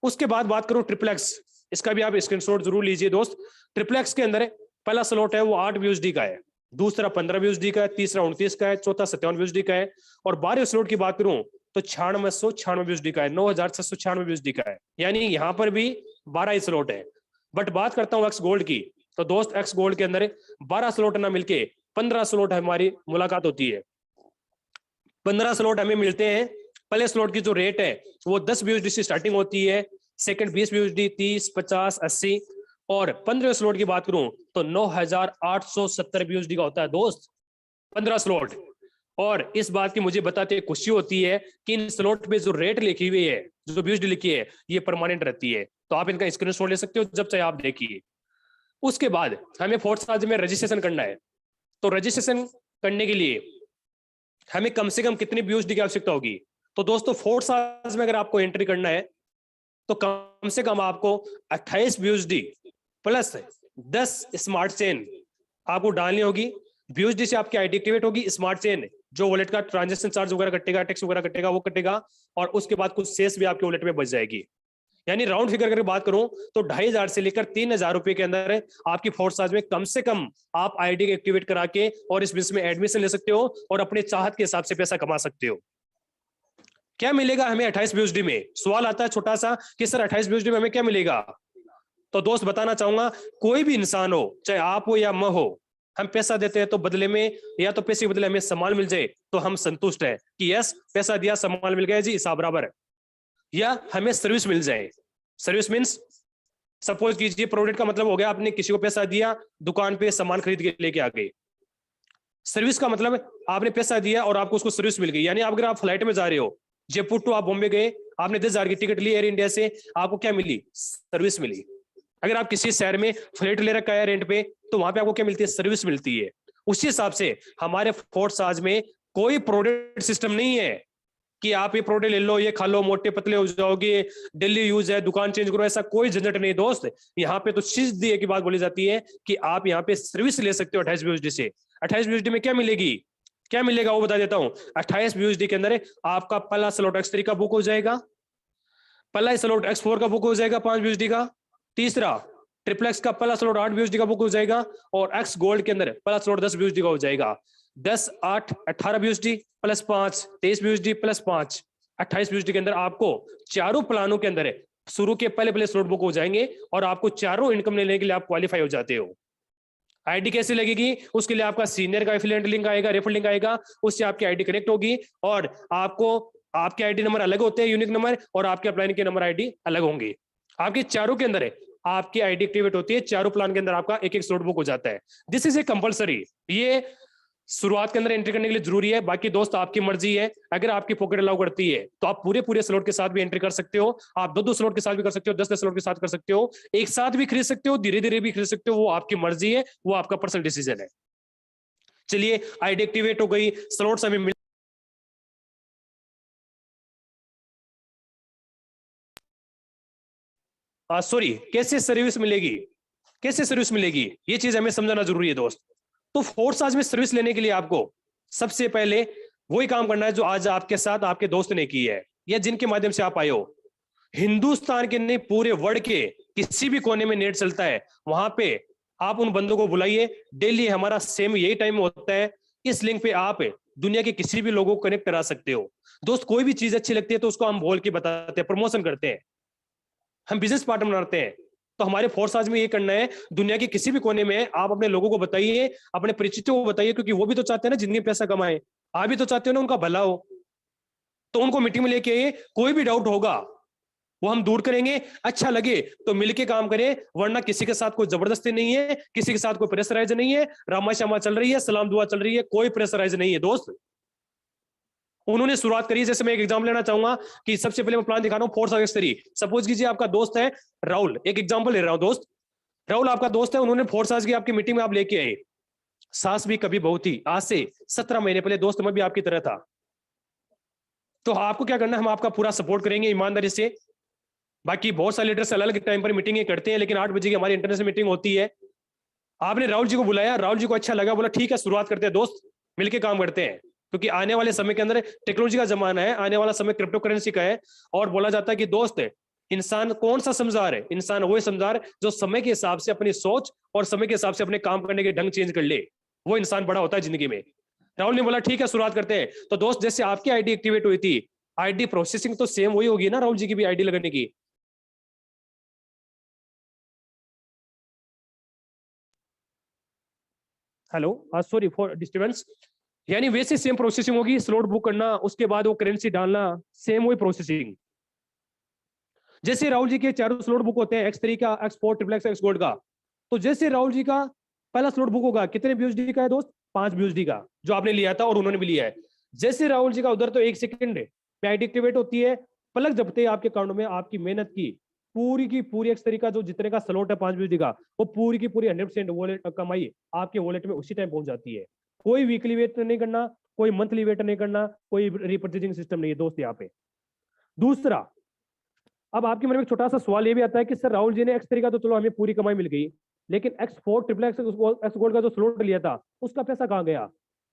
उसके बाद बात करूं ट्रिप्लेक्स, इसका भी आप स्क्रीनशॉट जरूर लीजिए दोस्त। ट्रिप्लेक्स के अंदर पहला स्लॉट है वो 8 BUSD का है, दूसरा 15 BUSD का है, तीसरा 29 का है, चौथा 57 BUSD का है, और 12 स्लॉट की बात करूं तो 9696 BUSD का है, 9,696 BUSD का है, यानी यहां पर भी 12 स्लॉट है। बट बात करता हूं एक्स गोल्ड की, तो दोस्त एक्स गोल्ड के अंदर 12 स्लॉट ना मिलके 15 स्लॉट हमारी मुलाकात होती है। 15 स्लॉट हमें मिलते हैं। पहले स्लॉट की जो रेट है वो 10 BUSD से स्टार्टिंग होती है, सेकंड 20 BUSD, 30, 50, 80, और 15 स्लॉट की बात करूं तो 9,870 BUSD का होता है दोस्त 15 स्लॉट। और इस बात की मुझे बताते खुशी होती है कि इन स्लॉट पे जो रेट लिखी हुई है, जो BUSD लिखी है, ये परमानेंट रहती है, तो आप इनका स्क्रीनशॉट ले सकते हो जब चाहे आप देखिए। उसके बाद हमें फोर्स आज में रजिस्ट्रेशन करना है, तो रजिस्ट्रेशन करने के लिए हमें कम से कम कितनी BUSD की आवश्यकता होगी? तो दोस्तों फोर्स आज में अगर आपको एंट्री करना है तो कम से कम आपको 28 BUSD प्लस 10 स्मार्ट चेन आपको डालनी होगी। BUSD से आपकी आईडी एक्टिवेट होगी, स्मार्ट चेन जो वॉलेट का ट्रांजैक्शन चार्ज वगैरह कटेगा, टैक्स वगैरह कटेगा, वो कटेगा, और उसके बाद कुछ शेष भी आपके वॉलेट में बच जाएगी। यानी राउंड फिगर अगर बात करूं तो 2,500 से लेकर 3,000 रुपए के अंदर आपकी फोर्स आज में कम से कम आप आईडी एक्टिवेट करा के और इस बिजनेस में एडमिशन ले सकते हो और अपने चाहत के हिसाब से पैसा कमा सकते हो। क्या मिलेगा हमें 28 BUSD में? सवाल आता है छोटा सा कि सर 28 BUSD में हमें क्या मिलेगा? तो दोस्त बताना चाहूंगा, कोई भी इंसान हो, चाहे आप हो या मैं हो, हम पैसा देते हैं तो बदले में, या तो पैसे के बदले हमें सामान मिल जाए तो हम संतुष्ट है कि यस पैसा दिया सामान मिल गया जी, हिसाब बराबर, या हमें सर्विस मिल जाए। सर्विस मीन्स सपोज कीजिए प्रोडक्ट का मतलब हो गया आपने किसी को पैसा दिया, दुकान पे सामान खरीद के लेके आ गए। सर्विस का मतलब आपने पैसा दिया और आपको उसको सर्विस मिल गई। यानी अगर आप फ्लाइट में जा रहे हो, जयपुर टू आप बॉम्बे गए, आपने 10,000 की टिकट ली एयर इंडिया से, आपको क्या मिली? सर्विस मिली। अगर आप किसी शहर में फ्लैट ले रखा है रेंट पे तो वहां पे आपको क्या मिलती है? सर्विस मिलती है। उसी हिसाब से हमारे फोर्स आज में कोई प्रोडक्ट सिस्टम नहीं है कि आप ये प्रोडक्ट ले लो, ये खा लो, मोटे पतले हो जाओगे, डेली यूज है, दुकान चेंज करो, ऐसा कोई झंझट नहीं दोस्त। यहाँ पे तो सीधी एक बात बोली जाती है कि आप यहाँ पे सर्विस ले सकते हो 28 BUSD से। 28 BUSD में क्या मिलेगी, क्या मिलेगा वो बता देता हूँ। 28 BUSD के अंदर आपका पहला स्लॉट X3 का बुक हो जाएगा, पहला स्लॉट X4 का बुक हो जाएगा 5 BUSD का। तीसरा ट्रिप्लेक्स का पहला स्लॉट 8 BUSD का बुक हो जाएगा और X गोल्ड के अंदर पहला स्लॉट 10 BUSD का हो जाएगा। 10 8 18 BUSD plus 5 23 BUSD plus 5 28 BUSD के अंदर आपको चारों प्लानों के अंदर शुरू के पहले स्लॉट बुक हो जाएंगे और आपको चारों इनकम लेने के लिए आप क्वालिफाई हो जाते हो। आईडी कैसे लगेगी? उसके लिए आपका सीनियर का एफिलिएट लिंक आएगा, रेफर लिंक आएगा, उससे आपकी आईडी कनेक्ट होगी और आपको आपके आईडी नंबर अलग होते हैं, यूनिक नंबर, और आपके अपलाइन के नंबर आईडी अलग होंगे। आपके चारों के अंदर आपकी आईडी एक्टिवेट होती है, चारों प्लान के अंदर आपका एक एक स्लॉट बुक हो जाता है। दिस इज ए कंपलसरी, ये शुरुआत के अंदर एंट्री करने के लिए जरूरी है। बाकी दोस्त आपकी मर्जी है, अगर आपकी पॉकेट अलाउ करती है तो आप पूरे स्लॉट के साथ भी एंट्री कर सकते हो। आप 2 स्लॉट के साथ भी कर सकते हो, 10 स्लॉट के साथ कर सकते हो, एक साथ भी खरीद सकते हो, धीरे धीरे भी खरीद सकते हो, वो आपकी मर्जी है, वो आपका पर्सनल डिसीजन है। चलिए, आईडी एक्टिवेट हो गई, स्लॉट्स हमें मिल सॉरी कैसे सर्विस मिलेगी, कैसे सर्विस मिलेगी, ये चीज हमें समझना जरूरी है दोस्त। तो फोर्स आज में सर्विस लेने के लिए आपको सबसे पहले वही काम करना है जो आज आपके साथ आपके दोस्त ने की है या जिनके माध्यम से आप आए हो। हिंदुस्तान के नहीं, पूरे वर्ल्ड के किसी भी कोने में नेट चलता है, वहां पे आप उन बंदों को बुलाइए। डेली हमारा सेम यही टाइम होता है, इस लिंक पे आप दुनिया के किसी भी लोगों को कनेक्ट करा सकते हो। दोस्त, कोई भी चीज अच्छी लगती है तो उसको हम बोल के बताते हैं, प्रमोशन करते हैं, हम बिजनेस पार्टनर बनाते हैं। तो हमारे फोर्स आज में ये करना है, दुनिया के किसी भी कोने में आप अपने लोगों को बताइए, अपने परिचितों को बताइए, क्योंकि वो भी तो चाहते हैं ना जिंदगी में पैसा कमाए, आप भी तो चाहते हो ना उनका भला हो। तो उनको मीटिंग में लेके आइए, कोई भी डाउट होगा वो हम दूर करेंगे। अच्छा लगे तो मिलके काम करें, वरना किसी के साथ कोई जबरदस्ती नहीं है, किसी के साथ कोई प्रेशराइज नहीं है, रामा श्यामा चल रही है, सलाम दुआ चल रही है, कोई प्रेशराइज नहीं है दोस्त। उन्होंने शुरुआत करी, जैसे मैं एक एग्जांपल लेना चाहूंगा कि सबसे पहले मैं प्लान दिखा रहा हूं फोर्स आगे। सपोज कीजिए आपका दोस्त है राहुल, एक एग्जांपल ले रहा हूं दोस्त, राहुल आपका दोस्त है, उन्होंने फोर्स आज की आपकी मीटिंग में आप लेके आए। सास भी कभी बहू थी, आज से 17 महीने पहले दोस्त मैं भी आपकी तरह था। तो आपको क्या करना है, हम आपका पूरा सपोर्ट करेंगे ईमानदारी से। बाकी बहुत सारे लीडर्स अलग अलग टाइम पर मीटिंग करते हैं, लेकिन 8 बजे की हमारी इंटरनेशनल मीटिंग होती है। आपने राहुल जी को बुलाया, राहुल जी को अच्छा लगा, बोला ठीक है शुरुआत करते हैं दोस्त, मिलके काम करते हैं, क्योंकि आने वाले समय के अंदर टेक्नोलॉजी का जमाना है, आने वाला समय क्रिप्टो करेंसी का है। और बोला जाता है कि दोस्त, इंसान कौन सा समझदार है? इंसान वही समझदार जो समय के हिसाब से अपनी सोच और समय के हिसाब से अपने काम करने के ढंग चेंज कर ले, वो इंसान बड़ा होता है जिंदगी में। राहुल ने बोला ठीक है शुरुआत करते हैं। तो दोस्त, जैसे आपकी आईडी एक्टिवेट हुई थी, आईडी प्रोसेसिंग तो सेम वही होगी ना राहुल जी की भी आईडी लगाने की। Hello, sorry for disturbance. यानी वैसे सेम प्रोसेसिंग होगी, स्लॉट बुक करना, उसके बाद वो करेंसी डालना, सेम वही प्रोसेसिंग। जैसे राहुल जी के चारों स्लॉट बुक होते हैं, X3 का, X4, ट्रिपल एक्स गोल्ड का। तो जैसे राहुल जी का पहला स्लॉट बुक होगा, कितने BUSD का है दोस्त? 5 BUSD का, जो आपने लिया था और उन्होंने भी लिया है। जैसे राहुल जी का उधर तो 1 सेकंड में आईडी एक्टिवेट होती है, पलक झपकते ही आपके अकाउंट में आपकी मेहनत की पूरी X3 का जो जितने का स्लॉट है 5 BUSD का, वो पूरी की पूरी 100% वॉलेट कमाई आपके वॉलेट में उसी टाइम पहुंच जाती है। कोई वीकली वेट नहीं करना, कोई मंथली वेट नहीं करना, कोई रिपर्चेजिंग सिस्टम नहीं है दोस्त यहाँ पे। दूसरा, अब आपके मन में एक छोटा सा सवाल ये भी आता है कि सर राहुल जी ने X3 का तो चलो हमें पूरी कमाई मिल गई, लेकिन X4 ट्रिपल एक्स गोल्ड का जो स्लॉट लिया था उसका पैसा कहाँ गया?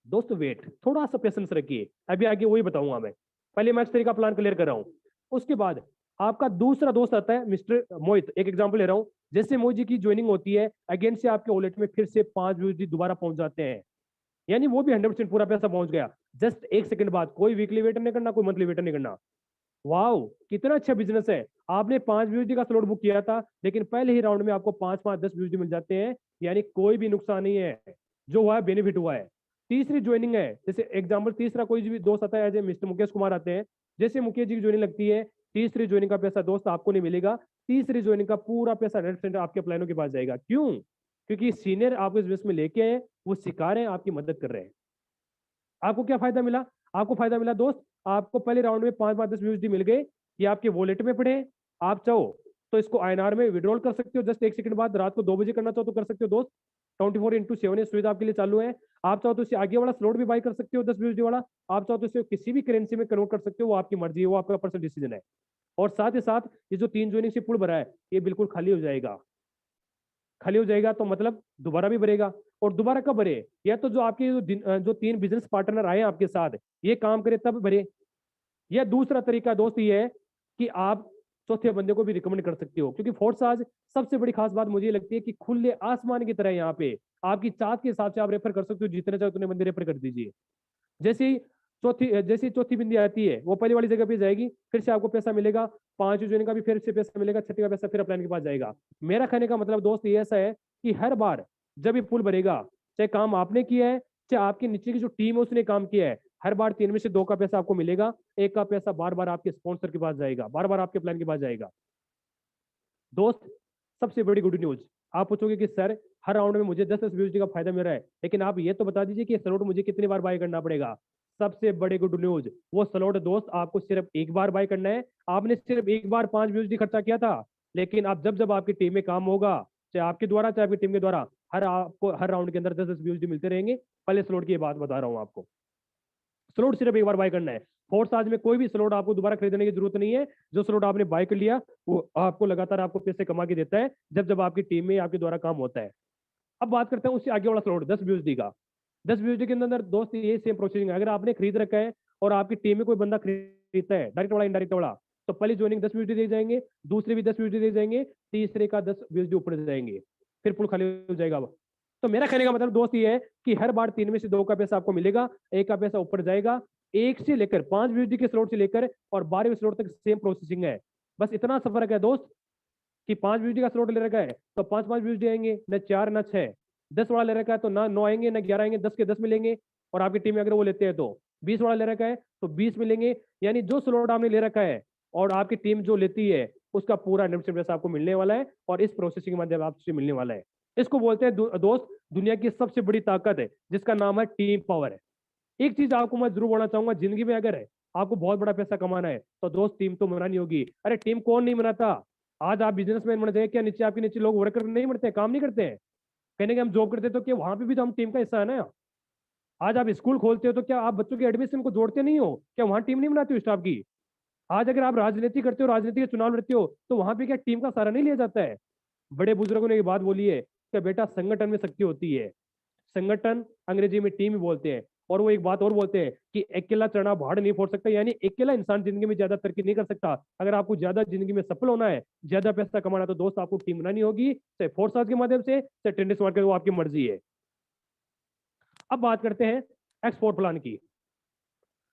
दोस्त वेट, थोड़ा सा पेशेंस रखिए, अभी आगे वही बताऊंगा मैं। पहले मैं X3 का प्लान क्लियर कर रहा हूँ, उसके बाद आपका दूसरा दोस्त आता है मिस्टर मोहित। एक एग्जांपल ले रहा हूँ, जैसे मोहित जी की ज्वाइनिंग होती है, अगेन से आपके वॉलेट में फिर से 5 BUSD दोबारा पहुंच जाते हैं, यानी वो भी 100% पूरा पैसा पहुंच गया जस्ट 1 सेकंड बाद। कोई वीकली वेट नहीं करना, कोई मंथली वेट नहीं करना। वाओ, कितना अच्छा बिजनेस है। आपने 5 BUSD का स्लॉट बुक किया था, लेकिन पहले ही राउंड में आपको 5 10 BUSD मिल जाते हैं, यानी कोई भी नुकसान नहीं है, जो हुआ है बेनिफिट हुआ है। तीसरी ज्वाइनिंग है, जैसे एग्जांपल तीसरा कोई भी दोस्त आता है, as a mister Mukesh Kumar आते हैं, जैसे मुकेश जी की ज्वाइनिंग लगती है, तीसरी ज्वाइनिंग का पैसा दोस्त आपको नहीं मिलेगा, तीसरी ज्वाइनिंग का पूरा पैसा 100% आपके प्लानों के पास जाएगा। क्यों? क्योंकि सीनियर आपको इस बिजनेस में लेके आए, वो सिखा रहे हैं, आपकी मदद कर रहे हैं। आपको क्या फायदा मिला? आपको फायदा मिला दोस्त, आपको पहले राउंड में 5 10 BUSD मिल गए, ये आपके वॉलेट में पड़े। आप चाहो तो इसको INR में विड्रॉल कर सकते हो, जस्ट 1 सेकंड बाद, रात को 2 बजे करना चाहो तो कर सकते हो दोस्त। 24/7 ये सुविधा आपके लिए चालू है। आप चाहो तो इससे आगे वाला स्लॉट भी बाय कर सकते हो 10 BUSD वाला, आप चाहो तो इसे किसी भी करेंसी में कन्वर्ट कर सकते हो, वो आपकी मर्जी है, वो आपका पर्सनल डिसीजन है। और साथ ही साथ ये जो 3 ज्वाइनिंग से पूल भरा है, ये बिल्कुल खाली हो जाएगा। खाली हो जाएगा तो मतलब दोबारा भी भरेगा, और दोबारा कब भरे? या तो जो आपके जो 3 बिजनेस पार्टनर आए आपके साथ, ये काम करे तब भरे। या दूसरा तरीका दोस्त ये है कि आप चौथे बंदे को भी रिकमेंड कर सकते हो, क्योंकि फोर्साज सबसे बड़ी खास बात मुझे ये लगती है कि खुले आसमान की तरह यहाँ पे आपकी चाहत के हिसाब से आप रेफर कर सकते हो, जितने चाहे उतने बंदे रेफर कर दीजिए। जैसे ही चौथी बिंदी आती है वो पहली वाली जगह पे जाएगी, फिर से आपको पैसा मिलेगा, 5 जोड़ने का भी फिर से पैसा मिलेगा, छठी का पैसा फिर अपलाइन के पास जाएगा। मेरा कहने का मतलब दोस्त ये ऐसा है कि हर बार जब ये पुल भरेगा, चाहे काम आपने किया है चाहे आपके नीचे की जो टीम है उसने काम किया है, हर बार 3 में से 2 का पैसा आपको मिलेगा, 1 का पैसा बार बार आपके स्पॉन्सर के पास जाएगा, बार बार आपके प्लान के पास जाएगा। दोस्त सबसे बड़ी गुड न्यूज, आप पूछोगे कि सर हर राउंड में मुझे 10-10 यूएसडी का फायदा मिल रहा है, लेकिन आप ये तो बता दीजिए कि स्लॉट मुझे कितनी बार बाय करना पड़ेगा। सबसे बड़ी गुड न्यूज, वो स्लॉट दोस्त आपको सिर्फ एक बार बाय करना है। आपने सिर्फ एक बार 5 यूएसडी खर्चा किया था, लेकिन अब जब जब आपकी टीम में काम होगा, चाहे आपके द्वारा चाहे आपकी टीम के द्वारा, आपको हर राउंड के अंदर 10-10 यूएसडी मिलते रहेंगे। पहले स्लॉट की बात बता रहा हूँ आपको, स्लॉट सिर्फ एक बार बाय करना है। फोर्साज में कोई भी स्लॉट आपको दोबारा खरीदने की जरूरत नहीं है। जो स्लॉट आपने बाय कर लिया वो आपको लगातार आपको पैसे कमा के देता है जब जब आपकी टीम में आपके द्वारा काम होता है। अब बात करते हैं उससे आगे वाला स्लॉट 10 यूएसडी का। 10 यूएसडी के अंदर दोस्त ये सेम प्रोसेसिंग है। अगर आपने खरीद रखा है और आपकी टीम में कोई बंदा खरीदता है, डायरेक्ट वाला इनडायरेक्ट वाला, तो पहली ज्वाइनिंग 10 यूएसडी दे जाएंगे, दूसरे भी 10 यूएसडी दे जाएंगे, तीसरे का 10 यूएसडी ऊपर दे जाएंगे, फिर पुल खाली हो जाएगा। तो मेरा कहने का मतलब दोस्त ये है कि हर बार 3 में से 2 का पैसा आपको मिलेगा, 1 का पैसा ऊपर जाएगा। 1 से लेकर 5 यूएसडी के स्लॉट से लेकर और 12वें स्लॉट तक सेम प्रोसेसिंग है। बस इतना सा फर्क है दोस्त कि 5 यूएसडी का स्लॉट ले रखा है तो 5-5 यूएसडी आएंगे, न 4 न 6। 10 वाला ले रखा है तो ना 9 आएंगे न 11 आएंगे, 10 के 10 मिलेंगे। और आपकी टीम में अगर वो लेते हैं तो 20 वाला ले रखा है तो 20 मिलेंगे। यानी जो स्लॉट आपने ले रखा है और आपकी टीम जो लेती है उसका पूरा 100% पैसा आपको मिलने वाला है, और इस प्रोसेसिंग के माध्यम आपसे मिलने वाला है। इसको बोलते हैं दोस्त दुनिया की सबसे बड़ी ताकत है, जिसका नाम है टीम पावर है। एक चीज आपको मैं जरूर बोलना चाहूंगा, जिंदगी में अगर है आपको बहुत बड़ा पैसा कमाना है तो दोस्त टीम तो बनानी होगी। अरे टीम कौन नहीं बनाता? आज आप बिजनेसमैन बनते हैं, क्या नीचे आपके नीचे लोग वर्कर नहीं बनते, काम नहीं करते हैं? कहने के हम जॉब करते तो क्या वहां पे भी तो हम टीम का हिस्सा है ना। आज आप स्कूल खोलते हो तो क्या आप बच्चों के एडमिशन को जोड़ते नहीं हो? क्या वहां टीम नहीं बनाते हो स्टाफ की? आज अगर आप राजनीति करते हो, राजनीति के चुनाव लड़ते हो, तो वहां पे क्या टीम का सहारा नहीं लिया जाता है? बड़े बुजुर्गों ने ये बात बोली है कि बेटा संगठन में शक्ति होती है। संगठन अंग्रेजी में टीम बोलते हैं। और वो एक बात और बोलते हैं कि अकेला चढ़ा पहाड़ नहीं फोड़ सकता, यानी अकेला इंसान जिंदगी में ज्यादा तरक्की नहीं कर सकता। अगर आपको ज्यादा जिंदगी में सफल होना है, ज्यादा पैसा कमाना है, तो दोस्त आपको टीम बनानी होगी, चाहे फोर्साज के माध्यम से चाहे टेनिस मार्केट, वो आपकी मर्जी है। अब बात करते हैं एक्सपोर्ट प्लान की।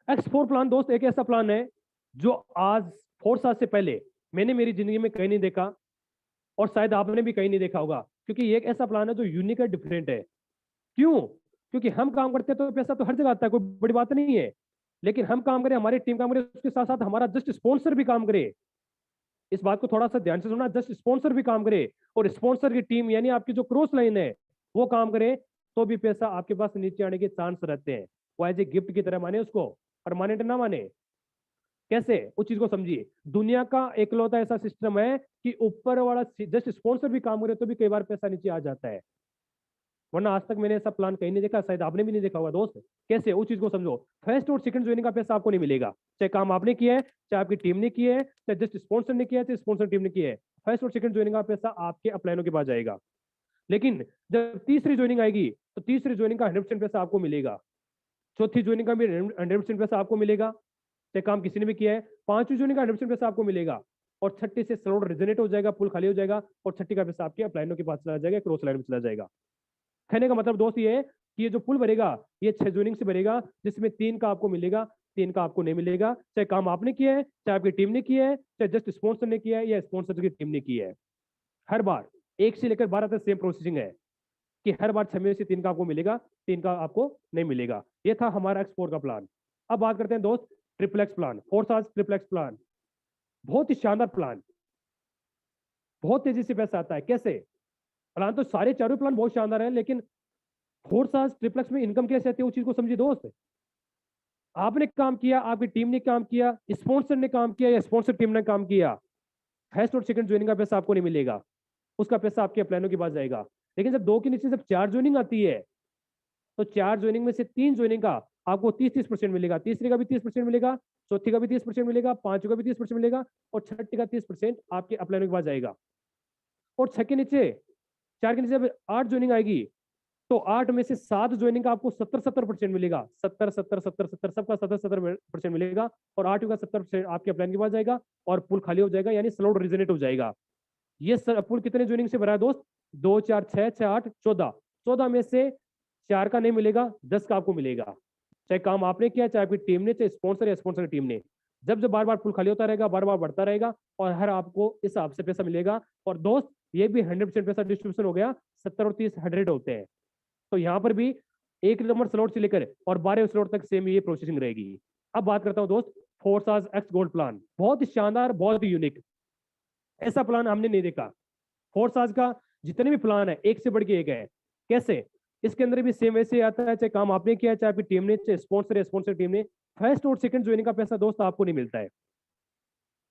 एक्सपोर्ट प्लान दोस्त एक ऐसा प्लान है जो आज 4 साल से पहले मैंने मेरी जिंदगी में कहीं नहीं देखा, और शायद आपने भी कहीं नहीं देखा होगा, क्योंकि ये एक ऐसा प्लान है जो यूनिक है, डिफरेंट है। क्यों? क्योंकि हम काम करते हैं तो पैसा तो हर जगह आता है, कोई बड़ी बात नहीं है। लेकिन हम काम करें, हमारी टीम काम करे, उसके साथ साथ हमारा जस्ट स्पॉन्सर भी काम करे। इस बात को थोड़ा सा ध्यान से सुनना, जस्ट स्पॉन्सर भी काम करे और स्पॉन्सर की टीम यानी आपकी जो क्रॉस लाइन है वो काम करे, तो भी पैसा आपके पास नीचे आने के चांस रहते हैं। वो एज ए गिफ्ट की तरह माने उसको, परमानेंट ना माने। कैसे? उस चीज को समझिए। दुनिया का एकलौता ऐसा सिस्टम है कि ऊपर वाला जस्ट स्पॉन्सर भी काम करे तो भी कई बार पैसा नीचे आ जाता है, वरना आज तक मैंने ऐसा प्लान कहीं नहीं देखा, शायद आपने भी नहीं देखा होगा दोस्त। कैसे? उस चीज को समझो। फर्स्ट और सेकंड ज्वाइनिंग का पैसा आपको नहीं मिलेगा, चाहे काम आपने किया है, चाहे आपकी टीम ने किया है, चाहे जस्ट स्पॉन्सर ने किया है, चाहे स्पॉन्सर टीम ने किया है। फर्स्ट और सेकंड ज्वाइनिंग का पैसा आपके अपलाइनों के पास जाएगा। लेकिन जब तीसरी ज्वाइनिंग आएगी तो तीसरी ज्वाइनिंग का 100% पैसा आपको मिलेगा। चौथी ज्वाइनिंग का भी 100% पैसा आपको मिलेगा, चाहे काम किसी ने भी किया है। पांचवी ज्वाइनिंग का 100% पैसा आपको मिलेगा, और छठी से स्लॉट रिजनेट हो जाएगा, पुल खाली हो जाएगा, और छठी का पैसा आपके अपलाइनों के पास चला जाएगा, क्रॉस लाइन में चला जाएगा। कहने का मतलब दोस्त ये है कि ये जो पुल भरेगा ये 6 ज्वाइनिंग से भरेगा, जिसमें 3 का आपको मिलेगा, 3 का आपको नहीं मिलेगा, चाहे काम आपने किया है, चाहे आपकी टीम ने किया है, चाहे जस्ट स्पॉन्सर ने किया है या स्पॉन्सर की टीम ने किया है। हर बार 1 से लेकर 12 तक सेम प्रोसेसिंग है कि हर बार 6 में से 3 का आपको मिलेगा, 3 का आपको नहीं मिलेगा। ये था हमारा एक्सपोर्ट का प्लान। अब बात करते हैं दोस्त triple X plan, Forsage triple X plan. बहुत ही शानदार प्लान, बहुत तेजी से पैसा आता है। कैसे? प्लान तो सारे चारों प्लान बहुत शानदार है, लेकिन फोर्साज ट्रिप्लेक्स में इनकम कैसे आती है उस चीज को समझिए दोस्त। आपने काम किया, आपकी टीम ने काम किया, स्पॉन्सर ने काम किया या स्पॉन्सर टीम ने काम किया, फर्स्ट और सेकंड ज्वाइनिंग का पैसा आपको नहीं मिलेगा, उसका पैसा आपके प्लानों के पास जाएगा। लेकिन जब 2 के नीचे जब 4 ज्वाइनिंग आती है तो 4 ज्वाइनिंग में से 3 ज्वाइनिंग का आपको 30% मिलेगा, तीसरे का भी 30% मिलेगा, चौथी का भी 30% मिलेगा, पांचवी का भी 30% मिलेगा, और छठी का 30% आपके अपलाइनों के पास जाएगा। और 6 के नीचे 4 के नीचे जब 8 ज्वाइनिंग आएगी तो 8 में से 7 ज्वाइनिंग का आपको 70% मिलेगा, 70 सबका 70% मिलेगा, और 8 का 70% आपके प्लान के पास जाएगा और पुल खाली हो जाएगा, यानी स्लॉट रिजनेट हो जाएगा। ये पुल कितने ज्वाइनिंग से भरा है दोस्त? 2 4 6 6 8 14, 14 में से 4 का नहीं मिलेगा, 10 का आपको मिलेगा। चाहे काम आपने किया, चाहे आपकी टीम ने, चाहे स्पॉन्सर या स्पॉन्सर टीम ने। जब जब बार बार पुल खाली होता रहेगा, बार बार बढ़ता रहेगा, और हर आपको इस हिसाब से पैसा मिलेगा। और दोस्त ये भी 100% पैसा डिस्ट्रीब्यूशन हो गया, 70 और 30 100 होते हैं। तो यहाँ पर भी 1 नंबर स्लॉट से लेकर और 12 स्लॉट तक सेम ये प्रोसेसिंग रहेगी। अब बात करता हूँ दोस्त फोर्साज एक्स गोल्ड प्लान। बहुत ही शानदार, बहुत ही यूनिक, ऐसा प्लान हमने नहीं देखा। फोर्साज का जितने भी प्लान है एक से बढ़ के एक है। कैसे? इसके अंदर भी सेम वैसे आता है, चाहे काम आपने किया, चाहे आपकी टीम ने, चाहे स्पॉन्सर टीम ने। फर्स्ट और सेकंड ज्वाइनिंग का पैसा दोस्त आपको नहीं मिलता है।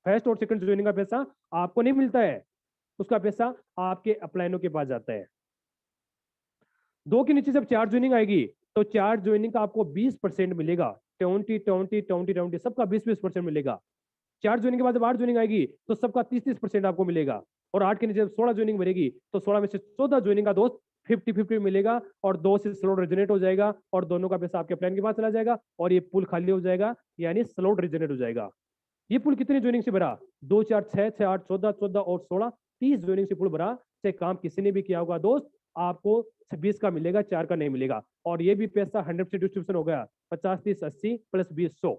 फर्स्ट और सेकंड ज्वाइनिंग का पैसा आपको नहीं मिलता है, उसका पैसा आपके अपलाइनों के पास जाता है। 2 के नीचे जब 4 ज्वाइनिंग आएगी तो 4 ज्वाइनिंग का आपको 20% मिलेगा। 20 सबका 20% मिलेगा। 4 ज्वाइनिंग के बाद जब 8 ज्वाइनिंग आएगी तो सबका 30% आपको मिलेगा। और 8 के नीचे जब 16 ज्वाइनिंग बढ़ेगी तो 16 में से 14 ज्वाइनिंग का दोस्त 50-50 मिलेगा, और 2 से स्लॉट रिजनेट हो जाएगा, और दोनों का पैसा आपके प्लान के पास चला जाएगा, और ये पुल खाली हो जाएगा, यानी स्लॉट रिजनेट हो जाएगा। ये पुल कितनी ज्वाइनिंग से भरा? 2 4 6 6 8 14 और 16, 30 ज्वाइनिंग से पुल भरा। चाहे काम किसी ने भी किया होगा दोस्त, आपको 26 का मिलेगा, 4 का नहीं मिलेगा। और ये भी पैसा 100% डिस्ट्रीब्यूशन हो गया, 50 30 80 प्लस 20 100।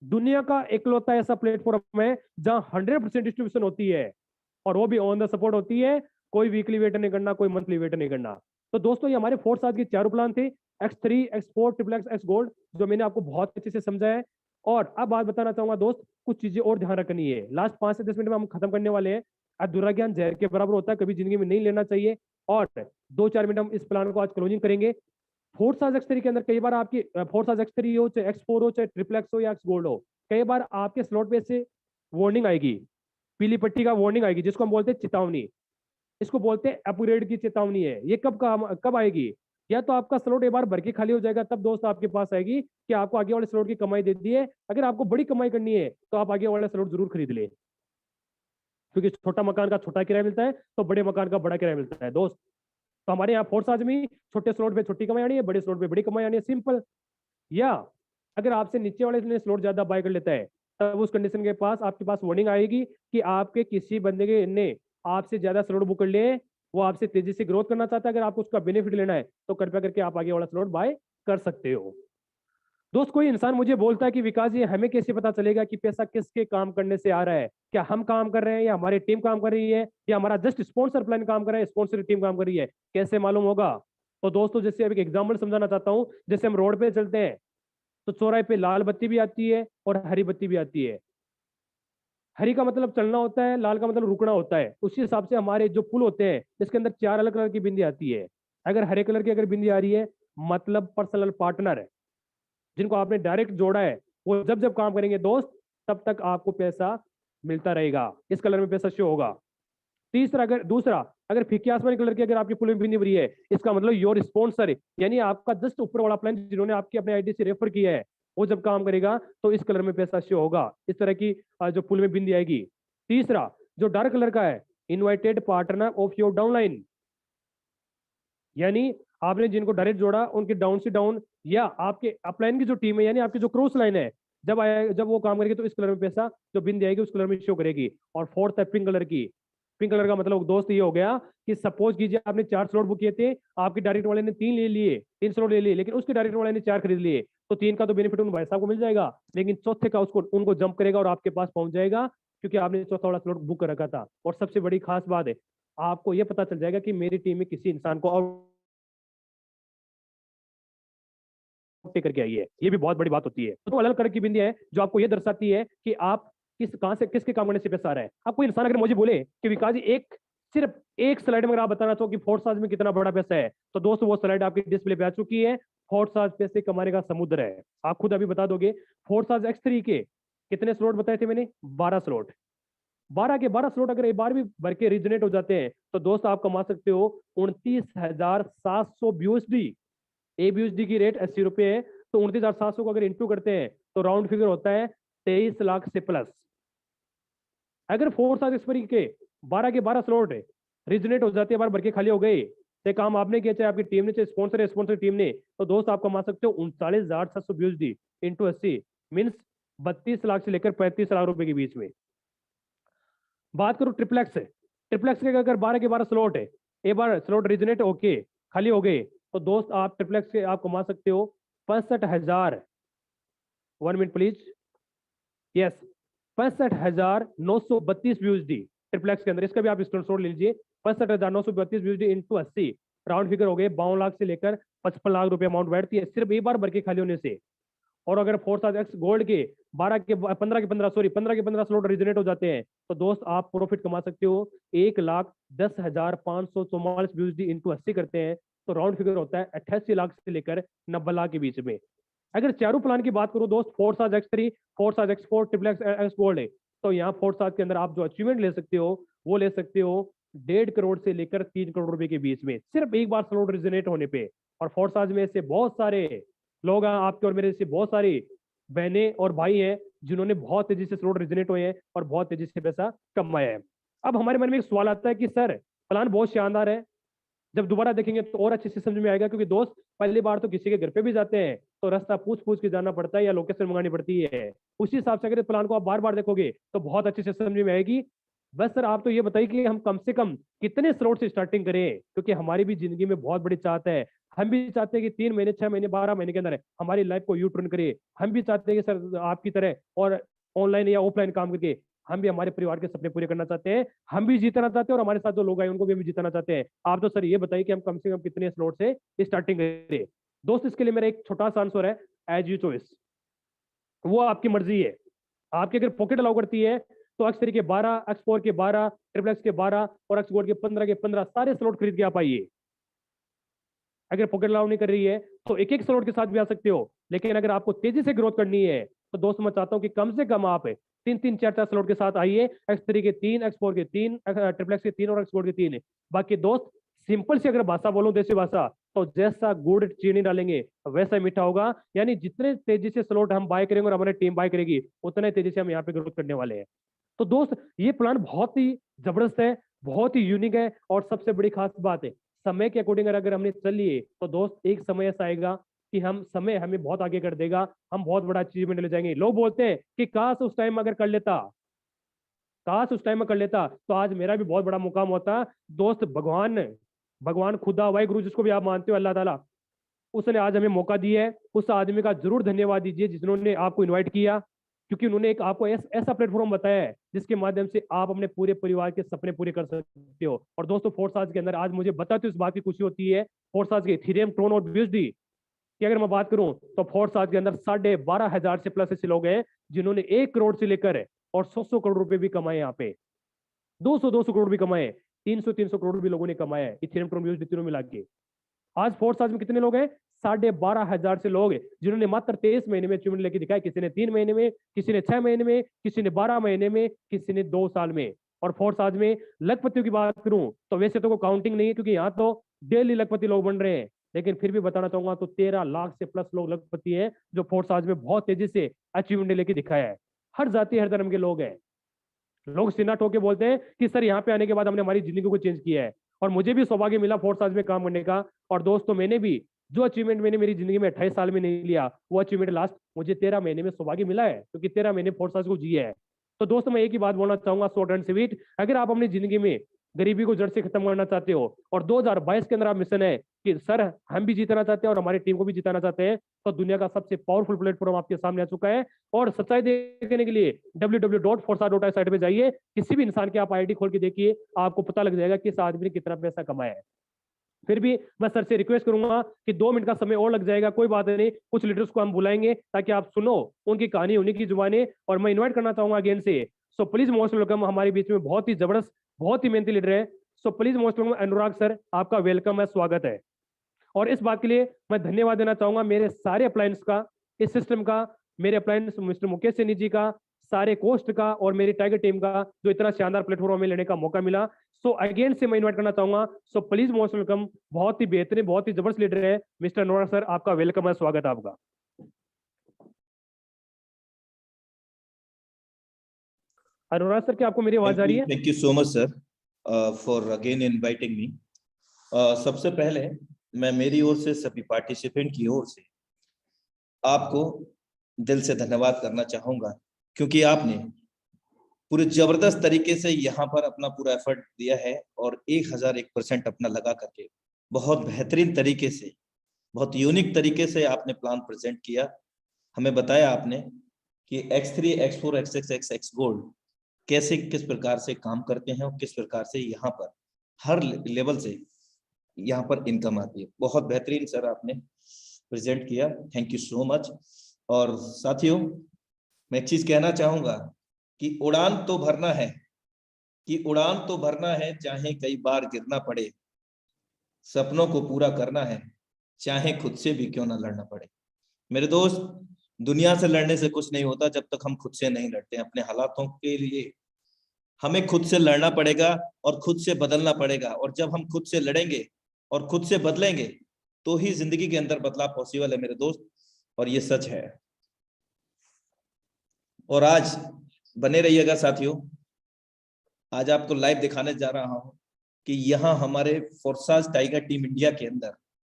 दुनिया का एकलौता ऐसा प्लेटफॉर्म है जहां 100% डिस्ट्रीब्यूशन होती है, और वो भी ऑन द सपोर्ट होती है। कोई वीकली वेट नहीं करना, कोई मंथली वेट नहीं करना। तो दोस्तों ये हमारे फोर्साज के 4 प्लान थे, X3 X4 XXX X gold, जो मैंने आपको बहुत अच्छे से समझाया है। और अब बात बताना चाहूंगा दोस्त, कुछ चीजें और ध्यान रखनी है। लास्ट 5 से 10 मिनट में हम खत्म करने वाले हैं। अधूरा ज्ञान जहर के बराबर होता है, कभी जिंदगी में नहीं लेना चाहिए। और 2-4 मिनट हम इस प्लान को आज क्लोजिंग करेंगे। फोर्साज X3 के अंदर कई बार आपकी फोर्साज X3 हो, चाहे X4 हो, चाहे XXX हो या X गोल्ड हो, कई बार आपके स्लॉट पे से वार्निंग आएगी, पीली पट्टी का वार्निंग आएगी, जिसको हम बोलते हैं चेतावनी। इसको बोलते हैं अपग्रेड की चेतावनी है। ये कब आएगी? या तो आपका स्लॉट एक बार भर के खाली हो जाएगा, तब दोस्त आपके पास आएगी कि आपको आगे वाले स्लॉट की कमाई दे दी है। अगर आपको बड़ी कमाई करनी है तो आप आगे वाला स्लॉट जरूर खरीद ले, क्योंकि छोटा मकान का छोटा किराया मिलता है तो बड़े मकान का बड़ा किराया मिलता है दोस्त। तो हमारे यहाँ फोर्साज में छोटे स्लॉट पे छोटी कमाई आनी है, बड़े स्लॉट पे बड़ी कमाई आनी है, सिंपल। या अगर आपसे नीचे वाले ने स्लॉट ज्यादा बाय कर लेता है, तब उस कंडीशन के पास आपके पास वार्निंग आएगी कि आपके किसी बंदे के ने आपसे ज्यादा स्लॉट बुक कर लिए, वो आपसे तेजी से ग्रोथ करना चाहता है। अगर आपको उसका बेनिफिट लेना है तो कृपया करके आप आगे वाला स्लॉट बाय कर सकते हो। दोस्त कोई इंसान मुझे बोलता है कि विकास जी हमें कैसे पता चलेगा कि पैसा किसके काम करने से आ रहा है? क्या हम काम कर रहे हैं, या हमारी टीम काम कर रही है, या हमारा जस्ट स्पॉन्सर प्लान काम कर रहा है, स्पॉन्सर टीम काम कर रही है? कैसे मालूम होगा? तो दोस्तों जैसे अभी एक एग्जाम्पल समझाना चाहता हूँ। जैसे हम रोड पे चलते हैं तो चौराहे पे लाल बत्ती भी आती है और हरी बत्ती भी आती है। हरी का मतलब चलना होता है, लाल का मतलब रुकना होता है। उसी हिसाब से हमारे जो पुल होते हैं इसके अंदर 4 अलग कलर की बिंदी आती है। अगर हरे कलर की अगर बिंदी आ रही है, मतलब पर्सनल पार्टनर है, जिनको आपने डायरेक्ट जोड़ा है, वो जब जब काम करेंगे दोस्त तब तक आपको पैसा मिलता रहेगा, इस कलर में पैसा शो होगा। दूसरा अगर फीके आसमानी कलर की अगर आपकी पुल में बिंदी भरी है, इसका मतलब योर स्पॉन्सर, यानी आपका जस्ट ऊपर वाला प्लान जिन्होंने आपकी अपने आईडी से रेफर किया है, वो जब काम करेगा तो इस कलर में पैसा शो होगा। इस तरह की जो पुल में बिंदी आएगी। तीसरा जो डार्क कलर का है, invited partner of your downline, यानी आपने जिनको डायरेक्ट जोड़ा उनके डाउन से डाउन या आपके अपलाइन की जो टीम है, यानी आपकी जो क्रॉस लाइन है, जब वो काम करेगी तो इस कलर में पैसा जो बिंदी आएगी उस कलर में शो करेगी। और फोर्थ है पिंक कलर की। पिंक कलर का मतलब दोस्त ये हो गया कि सपोज कीजिए आपने 4 स्लॉट बुक किए थे, आपके डायरेक्ट वाले ने 3 स्लॉट ले लिए, लेकिन उसके डायरेक्ट वाले ने 4 खरीद लिए, तो 3 का तो बेनिफिट उन भाई साहब को मिल जाएगा, लेकिन चौथे का उनको जंप करेगा और आपके पास पहुंच जाएगा, क्योंकि आपने चौथा वाला स्लॉट बुक कर रखा था। और सबसे बड़ी खास बात है, आपको यह पता चल जाएगा कि मेरी टीम में किसी इंसान को आउट करके आई है। ये भी बहुत बड़ी बात होती है। तो अलग कलर की बिंदी है जो आपको ये दर्शाती है कि आप किसके काम करने से पैसा आ रहा है। अब कोई इंसान अगर मुझे बोले कि विकास जी सिर्फ एक स्लाइड में अगर आप बताना चाहो कि फोर्साज में कितना बड़ा पैसा है, तो दोस्तों वो स्लाइड आपकी डिस्प्ले पे आ चुकी है। फोर्साज पैसे कमाने का समुद्र है, आप खुद अभी बता दोगे। फोर्साज X3 के कितने स्लॉट बताए थे मैंने? 12 स्लॉट। 12 के 12 स्लॉट अगर एक बार भी भर के रिजनेट हो जाते हैं तो दोस्त आप कमा सकते हो 29,700 BUSD। ABUSD की रेट 80 रुपए है, तो 29,700 को अगर इंटू करते हैं तो राउंड फिगर होता है 23 लाख से प्लस। अगर फोर्साज X3 के 12 के 12 स्लॉट रिजनेट हो जाते हैं, बार भर के खाली हो गए, चाहे काम आपने किया, चाहे आपकी टीम ने, चाहे स्पॉन्सर है, स्पॉन्सर टीम ने, तो दोस्त आप कमा सकते हो 39,700 USD इंटू 80 मीन्स 32 लाख से लेकर 35 लाख रुपए के बीच में। बात करूं ट्रिप्लेक्स है, ट्रिप्लेक्स के अगर 12 के 12 स्लॉट है, एक बार स्लॉट रिजनेट ओके खाली हो गए, तो दोस्त आप ट्रिप्लेक्स के आप कमा सकते हो 65,000, 1 minute please, yes 65,932 USD triplex के अंदर। इसका भी आप स्क्रीनशॉट ले लीजिए, 65,932 USD इंटू 80 राउंड फिगर हो गए 52 लाख से लेकर 55 लाख रुपए अमाउंट बैठती है सिर्फ एक बार भर के खाली होने से। और अगर फोर्स एक्स गोल्ड के 15 के 15 स्लॉट रिजनेट हो जाते हैं, तो दोस्त आप प्रॉफिट कमा सकते हो 1,10,544 USD इंटू 80 करते हैं, तो राउंड फिगर होता है 88 लाख से लेकर 90 लाख के बीच में। अगर चारों प्लान की बात करूं दोस्त, force X3, force X4, triplex x gold है, तो यहाँ फोर्स के अंदर आप जो अचीवमेंट ले सकते हो वो ले सकते हो 1.5 करोड़ से लेकर 3 करोड़ रुपए के बीच में सिर्फ एक बार स्लॉट रिजनेट होने पे। और फोर्स में से बहुत सारे लोग हैं आपके और मेरे से बहुत सारी बहनें और भाई हैं जिन्होंने बहुत तेजी से स्लॉट रिजनेट हुए हैं और बहुत तेजी से पैसा कमाया है। अब हमारे मन में एक सवाल आता है कि सर प्लान बहुत शानदार है, जब दोबारा देखेंगे तो और अच्छे से समझ में आएगा, क्योंकि दोस्त पहली बार तो किसी के घर पे भी जाते हैं तो रास्ता पूछ पूछ के जाना पड़ता है या लोकेशन मंगानी पड़ती है। उसी हिसाब से अगर प्लान को आप बार बार देखोगे तो बहुत अच्छे से समझ में आएगी। बस सर आप तो ये बताइए कि हम कम से कम कितने स्लॉट से स्टार्टिंग करें, क्योंकि हमारी भी जिंदगी में बहुत बड़ी चाहत है। हम भी चाहते हैं कि 3 महीने 6 महीने 12 महीने के अंदर हमारी लाइफ को यू टर्न करे। हम भी चाहते हैं कि सर आपकी तरह और ऑनलाइन या ऑफलाइन काम करके हम भी हमारे परिवार के सपने पूरे करना चाहते हैं, हम भी जीतना चाहते हैं और हमारे साथ जो लोग आए उनको भी हम जीतना चाहते हैं। आप तो सर ये बताइए कि हम कम से कम कितने स्लॉट से स्टार्टिंग करें। दोस्त इसके लिए मेरा एक छोटा सा आंसर है, एज यू चॉइस, वो आपकी मर्जी है। आपकी अगर पॉकेट अलाउ करती है तो X3 के 12, X4 के 12, ट्रिप्लेक्स के 12 और X गोल्ड के 15 सारे स्लॉट खरीद के आप आइए। अगर पॉकेट अलाउ नहीं कर रही है तो एक एक स्लॉट के साथ भी आ सकते हो, लेकिन अगर आपको तेजी से ग्रोथ करनी है तो दोस्त मैं चाहता हूं कि कम से कम आप 3 4 स्लॉट के साथ आइए। X3 के 3, X4 के 3, ट्रिप्लेक्स के 3 और X गोल्ड के 3। बाकी दोस्त सिंपल सी अगर भाषा बोलूं, देसी भाषा, तो जैसा गुड़ चीनी डालेंगे वैसा मीठा होगा। यानी जितने तेजी से स्लॉट हम बाय करेंगे और हमारी टीम बाय करेगी उतने तेजी से हम यहाँ पे ग्रोथ करने वाले हैं। तो दोस्त ये प्लान बहुत ही जबरदस्त है, बहुत ही यूनिक है और सबसे बड़ी खास बात है समय के अकॉर्डिंग अगर हमने चल लिए तो दोस्त एक समय ऐसा आएगा कि हम समय हमें बहुत आगे कर देगा, हम बहुत बड़ा अचीवमेंट ले जाएंगे। लोग बोलते हैं कि काश उस टाइम अगर कर लेता, काश उस टाइम में कर लेता तो आज मेरा भी बहुत बड़ा मुकाम होता। दोस्त भगवान खुदा वाहिगुरु जिसको भी आप मानते हो, अल्लाह ताला, उसने आज हमें मौका दिया है। उस आदमी का जरूर धन्यवाद दीजिए जिन्होंने आपको इनवाइट किया, क्योंकि उन्होंने एक आपको ऐसा प्लेटफॉर्म बताया है जिसके माध्यम से आप अपने पूरे परिवार के सपने पूरे कर सकते हो। और दोस्तों फोर्स के अंदर आज मुझे बताते इस बात की खुशी होती है, फोर्स के इथेरियम, ट्रोन और यूएसडी की अगर मैं बात करूं तो फोर्स के अंदर 12,500 से प्लस ऐसे लोग हैं जिन्होंने 1 करोड़ से लेकर और 100 करोड़ रुपए भी कमाए, यहाँ पे 200 करोड़ भी कमाए, 300 करोड़ भी लोगों ने कमाया है इथेरियम, ट्रोन, यूएसडी तीनों मिला के। आज फोर्स में कितने लोग हैं? 12,500 से लोग जिन्होंने मात्र 23 महीने में अचीवमेंट लेके दिखाया। किसी ने 3 महीने में, किसी ने 6 महीने में, किसी ने 12 महीने में, किसी ने 2 साल में। और फोर्स आज में लखपतियों की बात करूं तो वैसे तो कोई काउंटिंग नहीं है, क्योंकि यहाँ तो डेली लखपति लोग बन रहे हैं, लेकिन फिर भी बताना चाहूंगा तो 13 लाख से प्लस लोग लखपति हैं जो फोर्स आज में बहुत तेजी से अचीवमेंट लेके दिखाया है। हर जाति हर धर्म के लोग हैं। लोग सीना ठोक के बोलते हैं कि सर यहाँ पे आने के बाद हमने हमारी जिंदगी को चेंज किया है, और मुझे भी सौभाग्य मिला फोर्स आज में काम करने का। और दोस्तों मैंने भी जो अचीवमेंट मैंने मेरी जिंदगी में 28 साल में नहीं लिया, वो अचीवमेंट लास्ट मुझे 13 महीने में सौभाग्य मिला है, क्योंकि 13 महीने फोर्स आज को जिया है। तो दोस्तों मैं एक ही बात बोलना चाहूंगा, शॉर्ट एंड स्वीट, अगर आप अपनी जिंदगी में गरीबी को जड़ से खत्म करना चाहते हो और 2022 के अंदर आप मिशन है कि सर हम भी जीतना चाहते हैं और हमारी टीम को भी जिताना चाहते हैं, तो दुनिया का सबसे पावरफुल प्लेटफॉर्म आपके सामने आ चुका है। और सच्चाई देखने के लिए www.forsa.ai साइट पे जाइए, किसी भी इंसान की आप आईडी खोल के देखिए, आपको पता लग जाएगा कि इस आदमी ने कितना पैसा कमाया है। फिर भी मैं सर से रिक्वेस्ट करूंगा कि 2 मिनट का समय और लग जाएगा, कोई बात नहीं, कुछ लीडर्स को हम बुलाएंगे ताकि आप सुनो उनकी कहानी, उन्हीं की जुबानी। और मैं इन्वाइट करना चाहूंगा अगेन से, सो प्लीज मोस्ट वेलकम, हमारे बीच में बहुत ही जबरदस्त, बहुत ही मेहनती लीडर है। So please most welcome Anurag sir, आपका वेलकम है, स्वागत है। और इस बात के लिए मैं धन्यवाद देना चाहूंगा मेरे सारे अप्लायंस का, इस सिस्टम का, मेरे अप्लायंस मिस्टर मुकेश सैनी जी का, सारे कोस्ट का और मेरी टाइगर टीम का, जो इतना शानदार प्लेटफॉर्म में लेने का मौका मिला। सो अगेन से मैं इन्वाइट करना चाहूंगा, सो प्लीज मोस्ट वेलकम, बहुत ही बेहतरीन, बहुत ही जबरदस्त लीडर है मिस्टर अनुराग सर, आपका वेलकम है, स्वागत है आपका। अनुराग सर, क्या आपको मेरी आवाज आ रही है? Thank you so much sir for again inviting me. सबसे पहले मैं मेरी ओर से सभी पार्टिसिपेंट की ओर से आपको दिल से धन्यवाद करना चाहूंगा, क्योंकि आपने पूरे जबरदस्त तरीके से यहाँ पर अपना पूरा एफर्ट दिया है और 1001% अपना लगा करके बहुत बेहतरीन तरीके से, बहुत यूनिक तरीके से आपने प्लान प्रेजेंट किया। हमें बताया आपने कि X3, X4, X6, X gold कैसे किस प्रकार से काम करते हैं और किस प्रकार से यहाँ पर हर लेवल से यहाँ पर इनकम आती है। बहुत बेहतरीन सर आपने प्रेजेंट किया, थैंक यू सो मच। और साथियों, मैं एक चीज कहना चाहूंगा कि उड़ान तो भरना है, चाहे कई बार गिरना पड़े, सपनों को पूरा करना है, चाहे खुद से भी क्यों ना लड़ना पड़े। मेरे दोस्त, दुनिया से लड़ने से कुछ नहीं होता जब तक हम खुद से नहीं लड़ते। अपने हालातों के लिए हमें खुद से लड़ना पड़ेगा और खुद से बदलना पड़ेगा, और जब हम खुद से लड़ेंगे और खुद से बदलेंगे तो ही जिंदगी के अंदर बदलाव पॉसिबल है मेरे दोस्त, और ये सच है। और आज बने रहिएगा साथियों, आज आपको लाइव दिखाने जा रहा हूं कि यहाँ हमारे फोर्साज टाइगर टीम इंडिया के अंदर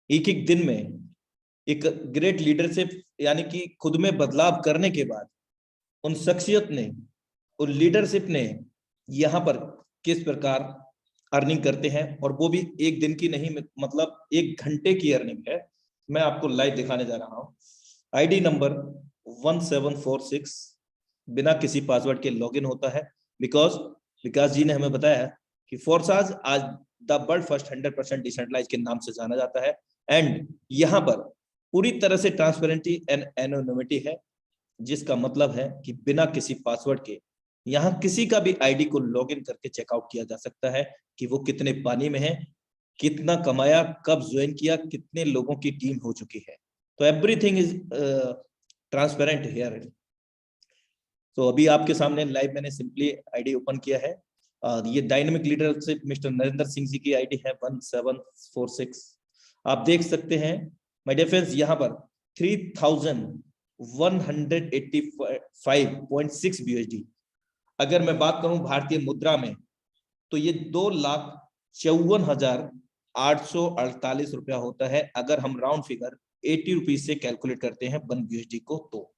एक एक दिन में एक ग्रेट लीडरशिप, यानी कि खुद में बदलाव करने के बाद उन शख्सियत ने, उन लीडरशिप ने यहाँ पर किस प्रकार अर्निंग करते हैं, और वो भी एक दिन की नहीं, मतलब 1 घंटे की अर्निंग है। मैं आपको लाइव दिखाने जा रहा हूँ। आईडी नंबर 1746 बिना किसी पासवर्ड के लॉगिन होता है, बिकॉज विकास जी ने हमें बताया कि फोर्साज आज द वर्ल्ड फर्स्ट 100% डिसेंट्रलाइज के नाम से जाना जाता है। एंड यहाँ पर पूरी तरह से ट्रांसपेरेंसी एंड एनोनिमिटी है, जिसका मतलब है कि बिना किसी पासवर्ड के यहाँ किसी का भी आईडी को लॉगिन करके चेकआउट किया जा सकता है कि वो कितने पानी में है, कितना कमाया, कब ज्वाइन किया, कितने लोगों की टीम हो चुकी है। तो एवरीथिंग इज ट्रांसपेरेंट हियर। तो अभी आपके सामने लाइव मैंने सिंपली आईडी ओपन किया है। ये dynamic leadership mister Narendra Singh ji की आईडी है 1746। आप देख सकते हैं माय डियर फ्रेंड्स, यहाँ पर 3185.6 BUSD। अगर मैं बात करूं भारतीय मुद्रा में तो ये 2,54,848 रुपया होता है, अगर हम राउंड फिगर 80 रुपीज से कैलकुलेट करते हैं 1 BUSD को तो।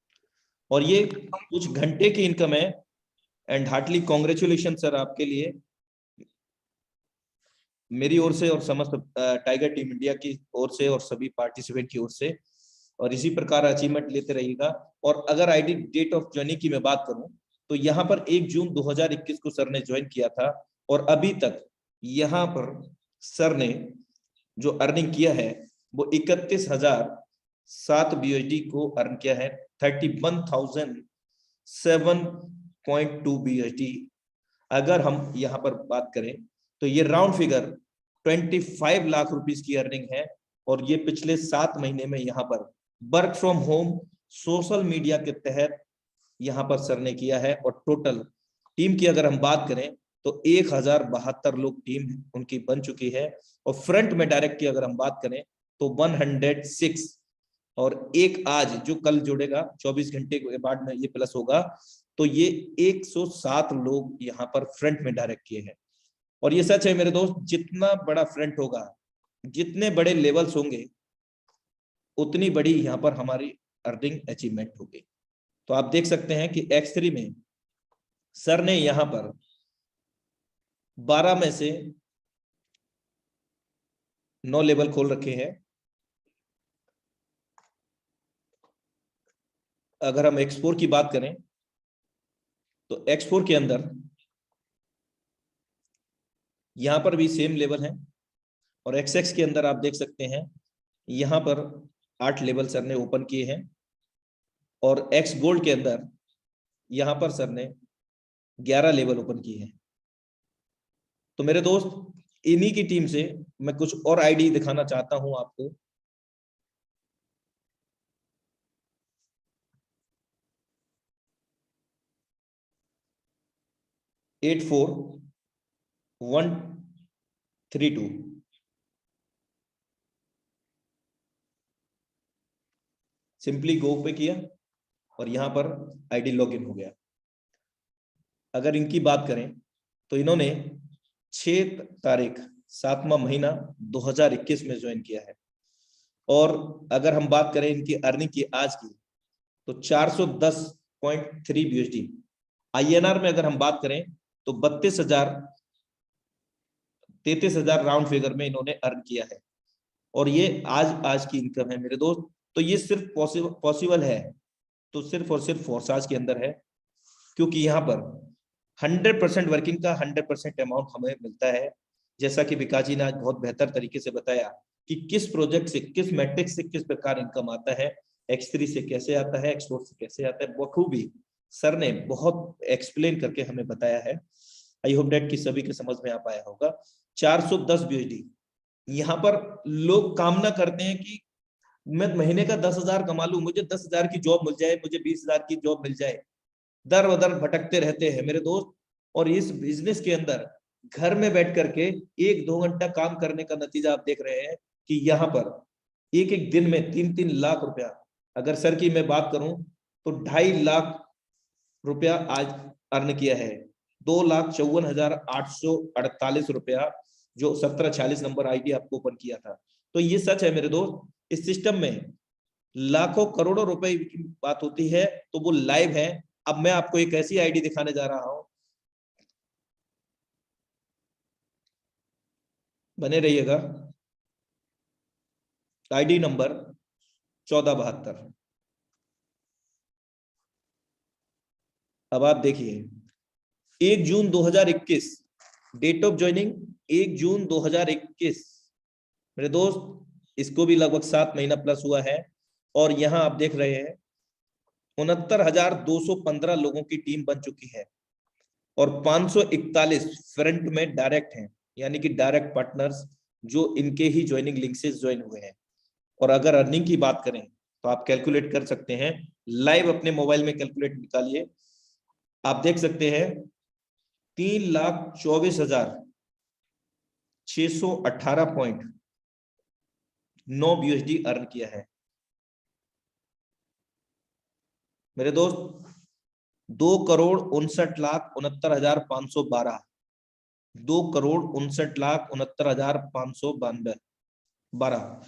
और ये कुछ घंटे की इनकम है। एंड हार्टली कॉन्ग्रेचुलेशन सर आपके लिए, मेरी ओर से और समस्त टाइगर टीम इंडिया की ओर से और सभी पार्टिसिपेंट की ओर से, और इसी प्रकार अचीवमेंट लेते रहिएगा। और अगर आईडी डेट ऑफ ज्वाइनिंग की मैं बात करूं तो यहाँ पर 1 जून 2021 को सर ने ज्वाइन किया था, और अभी तक यहाँ पर सर ने जो अर्निंग किया है वो 31,007 BUSD को अर्न किया है, 31,007.2 BUSD। अगर हम यहाँ पर बात करें तो ये राउंड फिगर 25 लाख रुपीस की अर्निंग है, और ये पिछले 7 महीने में यहाँ पर work from home social media के तहत यहाँ पर सर ने किया है। और टोटल टीम की अगर हम बात करें तो 1072 लोग टीम उनकी बन चुकी है, और फ्रंट में डायरेक्ट की अगर हम बात करें तो 106, और एक आज जो कल जुड़ेगा 24 घंटे के बाद में ये प्लस होगा, तो ये 107 लोग यहाँ पर फ्रंट में डायरेक्ट किए हैं। और ये सच है मेरे दोस्त, जितना बड़ा फ्रंट होगा, जितने बड़े लेवल्स होंगे, उतनी बड़ी यहाँ पर हमारी अर्निंग अचीवमेंट होगी। तो आप देख सकते हैं कि X3 में सर ने यहाँ पर 12 में से 9 लेवल खोल रखे हैं। अगर हम X4 की बात करें तो X4 के अंदर यहां पर भी सेम लेवल है, और XX के अंदर आप देख सकते हैं यहां पर 8 लेवल सर ने ओपन किए हैं, और X गोल्ड के अंदर यहां पर सर ने 11 लेवल ओपन किए हैं। तो मेरे दोस्त, इन्हीं की टीम से मैं कुछ और आईडी दिखाना चाहता हूं आपको। एट 4-1-3-2 सिंपली गो पे किया और यहां पर आईडी लॉगिन हो गया। अगर इनकी बात करें तो इन्होंने 6 तारीख 7वां महीना 2021 में ज्वाइन किया है। और अगर हम बात करें इनकी अर्निंग की आज की, तो 410.3 BUSD। INR में अगर हम बात करें तो 33,000 राउंड फिगर में इन्होंने अर्न किया है। और ये आज की इनकम है मेरे दोस्त। तो ये सिर्फ पॉसिबल है तो सिर्फ और सिर्फ फोर्साज के अंदर है, क्योंकि यहाँ पर 100% वर्किंग का 100% अमाउंट हमें मिलता है। जैसा कि विकास जी ने आज बहुत बेहतर तरीके से बताया कि किस प्रोजेक्ट से, किस मैट्रिक से किस प्रकार इनकम आता है, X3 से कैसे आता है, एक्सपोर्ट से कैसे आता है, बखूबी सर ने बहुत एक्सप्लेन करके हमें बताया है। आई होप डेट कि सभी के समझ में आ पाया होगा। 410 BUSD। यहाँ पर लोग कामना करते हैं कि मैं महीने का 10,000 कमा लूं, मुझे 10,000 की जॉब मिल जाए, मुझे 20,000 की जॉब मिल जाए। दर बदर भटकते रहते हैं मेरे दोस्त। और इस बिजनेस के अंदर घर में बैठ करके 1-2 घंटा काम करने का नतीजा आप देख रहे हैं कि यहाँ पर एक एक दिन में 3-3 लाख रुपया, अगर सर की मैं बात करूं तो 2.5 लाख रुपया आज अर्न किया है। 2,54,848 रुपया, जो 1746 नंबर आईडी आपको ओपन किया था। तो ये सच है मेरे दोस्त। इस सिस्टम में लाखों करोड़ों रुपए की बात होती है तो वो लाइव है। अब मैं आपको एक ऐसी आईडी दिखाने जा रहा हूं, बने रहिएगा। ID number 1472। अब आप देखिए 1 जून 2021 डेट ऑफ ज्वाइनिंग 1 जून 2021 मेरे दोस्त, इसको भी लगभग 7 महीना प्लस हुआ है। और यहां आप देख रहे हैं 69,215 लोगों की टीम बन चुकी है और 541 फ्रंट में डायरेक्ट हैं, यानी कि डायरेक्ट पार्टनर्स जो इनके ही ज्वाइनिंग लिंक से ज्वाइन हुए हैं। और अगर अर्निंग की बात करें तो आप कैलकुलेट कर सकते हैं, लाइव अपने मोबाइल में कैलकुलेट निकालिए। आप देख सकते हैं 3,24,618.9 BUSD अर्न किया है मेरे दोस्त। 2,59,69,512 2,59,69,512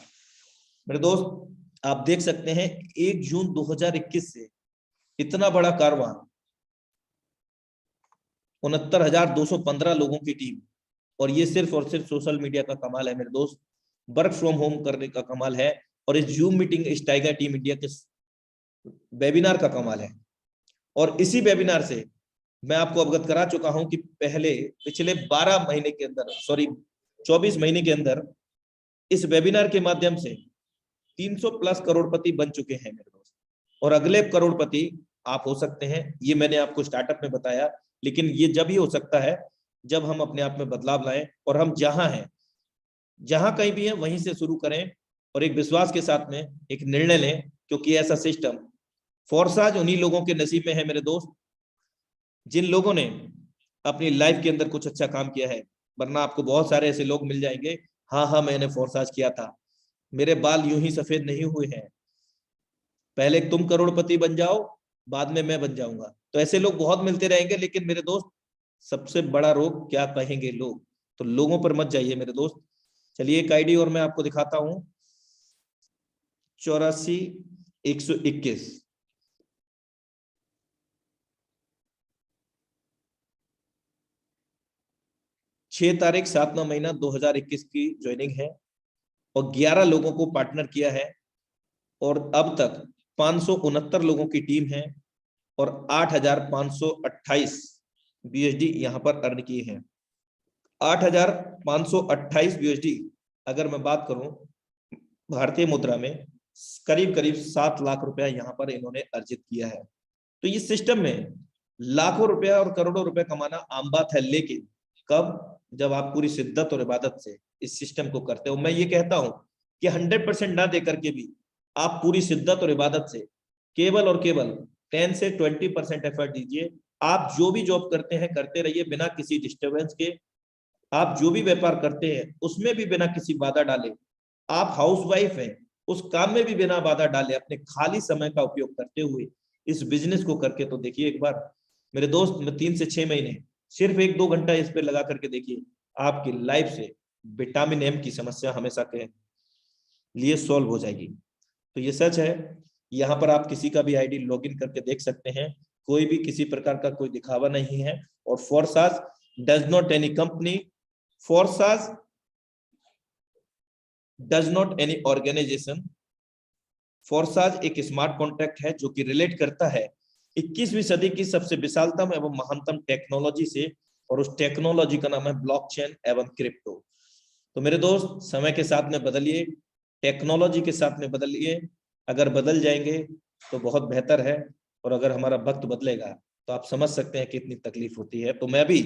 मेरे दोस्त। आप देख सकते हैं 1 जून 2021 से इतना बड़ा कारवां, 69,215 लोगों की टीम। और ये सिर्फ और सिर्फ सोशल मीडिया का कमाल है मेरे दोस्त, वर्क फ्रॉम होम करने का कमाल है, और इस जूम मीटिंग, इस टाइगर टीम इंडिया के वेबिनार का कमाल है। और इसी वेबिनार से मैं आपको अवगत करा चुका हूं कि पिछले 12 महीने के अंदर, 24 महीने के अंदर इस वेबिनार के माध्यम से 300 प्लस करोड़पति बन चुके हैं मेरे दोस्त। और अगले करोड़पति आप हो सकते हैं, ये मैंने आपको स्टार्टअप में बताया, लेकिन ये जब ही हो सकता है जब हम अपने आप में बदलाव लाएं और हम जहां हैं, जहां कहीं भी हैं वहीं से शुरू करें और एक विश्वास के साथ में एक निर्णय लें, क्योंकि ऐसा सिस्टम फोर्साज उन्हीं लोगों के नसीब में है मेरे दोस्त जिन लोगों ने अपनी लाइफ के अंदर कुछ अच्छा काम किया है। वरना आपको बहुत सारे ऐसे लोग मिल जाएंगे, हाँ मैंने फोर्साज किया था, मेरे बाल यूं ही सफेद नहीं हुए हैं, पहले तुम करोड़पति बन जाओ बाद में मैं बन जाऊंगा। तो ऐसे लोग बहुत मिलते रहेंगे, लेकिन मेरे दोस्त सबसे बड़ा रोग क्या कहेंगे लोग, तो लोगों पर मत जाइए मेरे दोस्त। चलिए एक आईडी और मैं आपको दिखाता हूं, 84,121। 6 तारीख 7वां महीना 2021 की ज्वाइनिंग है और 11 लोगों को पार्टनर किया है और अब तक 569 लोगों की टीम है और 8,528 BUSD यहां पर अर्न किए हैं। 8,528 BUSD अगर मैं बात करूं भारतीय मुद्रा में, करीब करीब 7 लाख रुपया यहां पर इन्होंने अर्जित किया है। तो इस सिस्टम में लाखों रुपया और करोड़ों रुपए कमाना आम बात है, लेकिन कब, जब आप पूरी शिद्दत और इबादत से इस सिस्टम को करते हो। मैं ये कहता हूं कि 100% ना दे करके भी आप पूरी शिद्दत और इबादत से केवल और केवल 10 से 20% एफर्ट दीजिए। आप जो भी जॉब करते हैं करते रहिए बिना किसी डिस्टरबेंस के। आप जो भी व्यापार करते हैं उसमें भी बिना किसी बाधा डाले। आप हाउसवाइफ हैं, उस काम में भी बिना बाधा डाले अपने खाली समय का उपयोग करते हुए इस बिजनेस को करके तो देखिए एक बार मेरे दोस्त। 3 से 6 महीने सिर्फ 1-2 घंटा इस पे लगा करके देखिए, आपकी लाइफ से विटामिन एम की समस्या हमेशा के लिए सॉल्व हो जाएगी। तो ये सच है, यहाँ पर आप किसी का भी आईडी लॉगिन करके देख सकते हैं, कोई भी किसी प्रकार का कोई दिखावा नहीं है। और Forsage does not any company, Forsage does not any organisation, Forsage एक स्मार्ट कॉन्ट्रैक्ट है जो कि रिलेट करता है 21वीं सदी की सबसे विशालतम एवं महानतम टेक्नोलॉजी से, और उस टेक्नोलॉजी का नाम है ब्लॉकचेन एवं क्रिप्टो। तो मेरे दोस्त, समय के साथ में बदलिए, टेक्नोलॉजी के साथ में बदलिए। अगर बदल जाएंगे तो बहुत बेहतर है, और अगर हमारा वक्त बदलेगा तो आप समझ सकते हैं कितनी तकलीफ होती है। तो मैं भी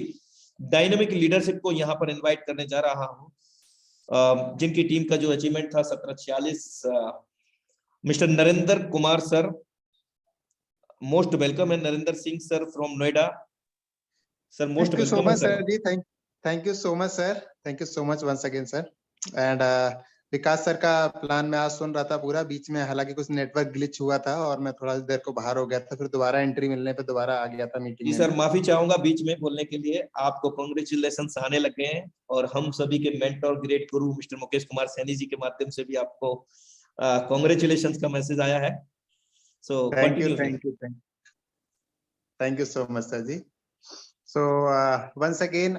डायनामिक लीडरशिप को यहाँ पर इनवाइट करने जा रहा हूँ, जिनकी टीम का जो अचीवमेंट था 1746, mister Narendra Kumar sir, most welcome है। Narendra Singh sir from Noida, sir most welcome है sir. Thank you so much sir, thank you so much once again sir. And Vikas sir का प्लान मैं आज सुन रहा था पूरा, बीच में हालांकि कुछ नेटवर्क ग्लिच हुआ था और मैं थोड़ा देर को बाहर हो गया था, फिर दोबारा एंट्री मिलने पे दोबारा आ गया था मीटिंग जी में। सर, माफी चाहूंगा बीच में बोलने के लिए। आपको कांग्रेचुलेशन आने लगे हैं, और हम सभी के मेंटर ग्रेट गुरु मिस्टर मुकेश कुमार सैनी जी के माध्यम से भी आपको कांग्रेचुलेशन का मैसेज आया है। So thank you so much sir ji. So once again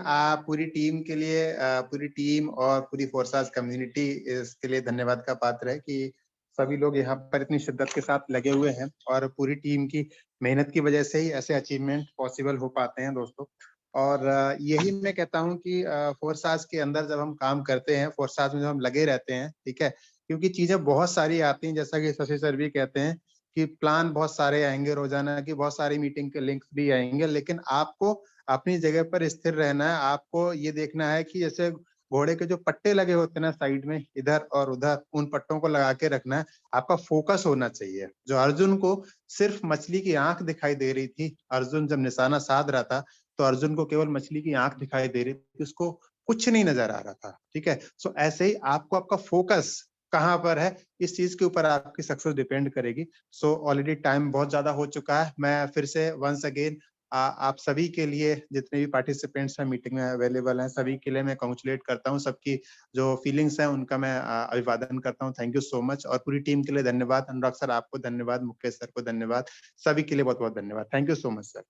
पूरी टीम के लिए, पूरी टीम और पूरी फोर्साज कम्युनिटी इसके लिए धन्यवाद का पात्र है कि सभी लोग यहाँ पर इतनी शिद्दत के साथ लगे हुए हैं, और पूरी टीम की मेहनत की वजह से ही ऐसे अचीवमेंट पॉसिबल हो पाते हैं दोस्तों। और यही मैं कहता हूँ कि फोर्साज के अंदर जब हम काम करते हैं, फोर्साज में जब हम लगे रहते हैं, ठीक है, क्योंकि चीजें बहुत सारी आती हैं, जैसा कि शशि सर भी कहते हैं कि प्लान बहुत सारे आएंगे, रोजाना की बहुत सारी मीटिंग के लिंक्स भी आएंगे, लेकिन आपको अपनी जगह पर स्थिर रहना है। आपको ये देखना है कि जैसे घोड़े के जो पट्टे लगे होते हैं ना साइड में, इधर और उधर, उन पट्टों को लगा के रखना है। आपका फोकस होना चाहिए। जो अर्जुन को सिर्फ मछली की आंख दिखाई दे रही थी, अर्जुन जब निशाना साध रहा था तो अर्जुन को केवल मछली की आंख दिखाई दे रही थी, उसको कुछ नहीं नजर आ रहा था, ठीक है। सो ऐसे ही आपको आपका फोकस कहाँ पर है, इस चीज के ऊपर आपकी सक्सेस डिपेंड करेगी। सो ऑलरेडी टाइम बहुत ज्यादा हो चुका है। मैं फिर से वंस अगेन आप सभी के लिए, जितने भी पार्टिसिपेंट्स हैं मीटिंग में अवेलेबल हैं, सभी के लिए मैं कांग्रेचुलेट करता हूं। सबकी जो फीलिंग्स हैं उनका मैं अभिवादन करता हूं। Thank you so much. और पूरी टीम के लिए धन्यवाद। अनुराग सर आपको धन्यवाद, मुकेश सर को धन्यवाद, सभी के लिए बहुत बहुत धन्यवाद। Thank you so much sir.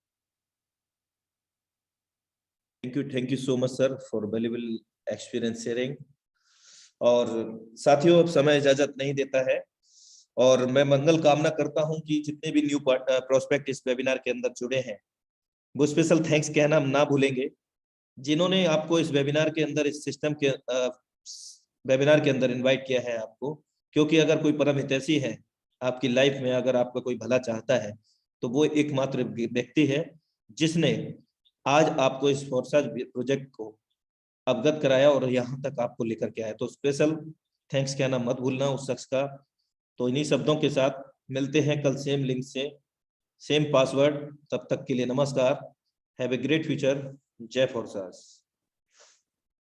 Thank you so much sir for valuable experience sharing. और साथियों, अब समय इजाजत नहीं देता है, और मैं मंगल कामना करता हूं कि जितने भी न्यू प्रोस्पेक्ट इस वेबिनार के अंदर जुड़े हैं, वो स्पेशल थैंक्स कहना हम ना भूलेंगे, जिन्होंने आपको इस वेबिनार के अंदर, इस सिस्टम के वेबिनार के अंदर इनवाइट किया है आपको। क्योंकि अगर कोई परम हितैषी है आपकी लाइफ में, अगर आपका कोई भला चाहता है, तो वो एकमात्र व्यक्ति है जिसने आज आपको इस फोर्साज प्रोजेक्ट को अवगत कराया और यहाँ तक आपको लेकर के आया। तो स्पेशल थैंक्स कहना मत भूलना उस शख्स का। तो इन्हीं शब्दों के साथ मिलते हैं कल सेम लिंक से, सेम पासवर्ड। तब तक के लिए नमस्कार। Have a great future. जय फोर्साज।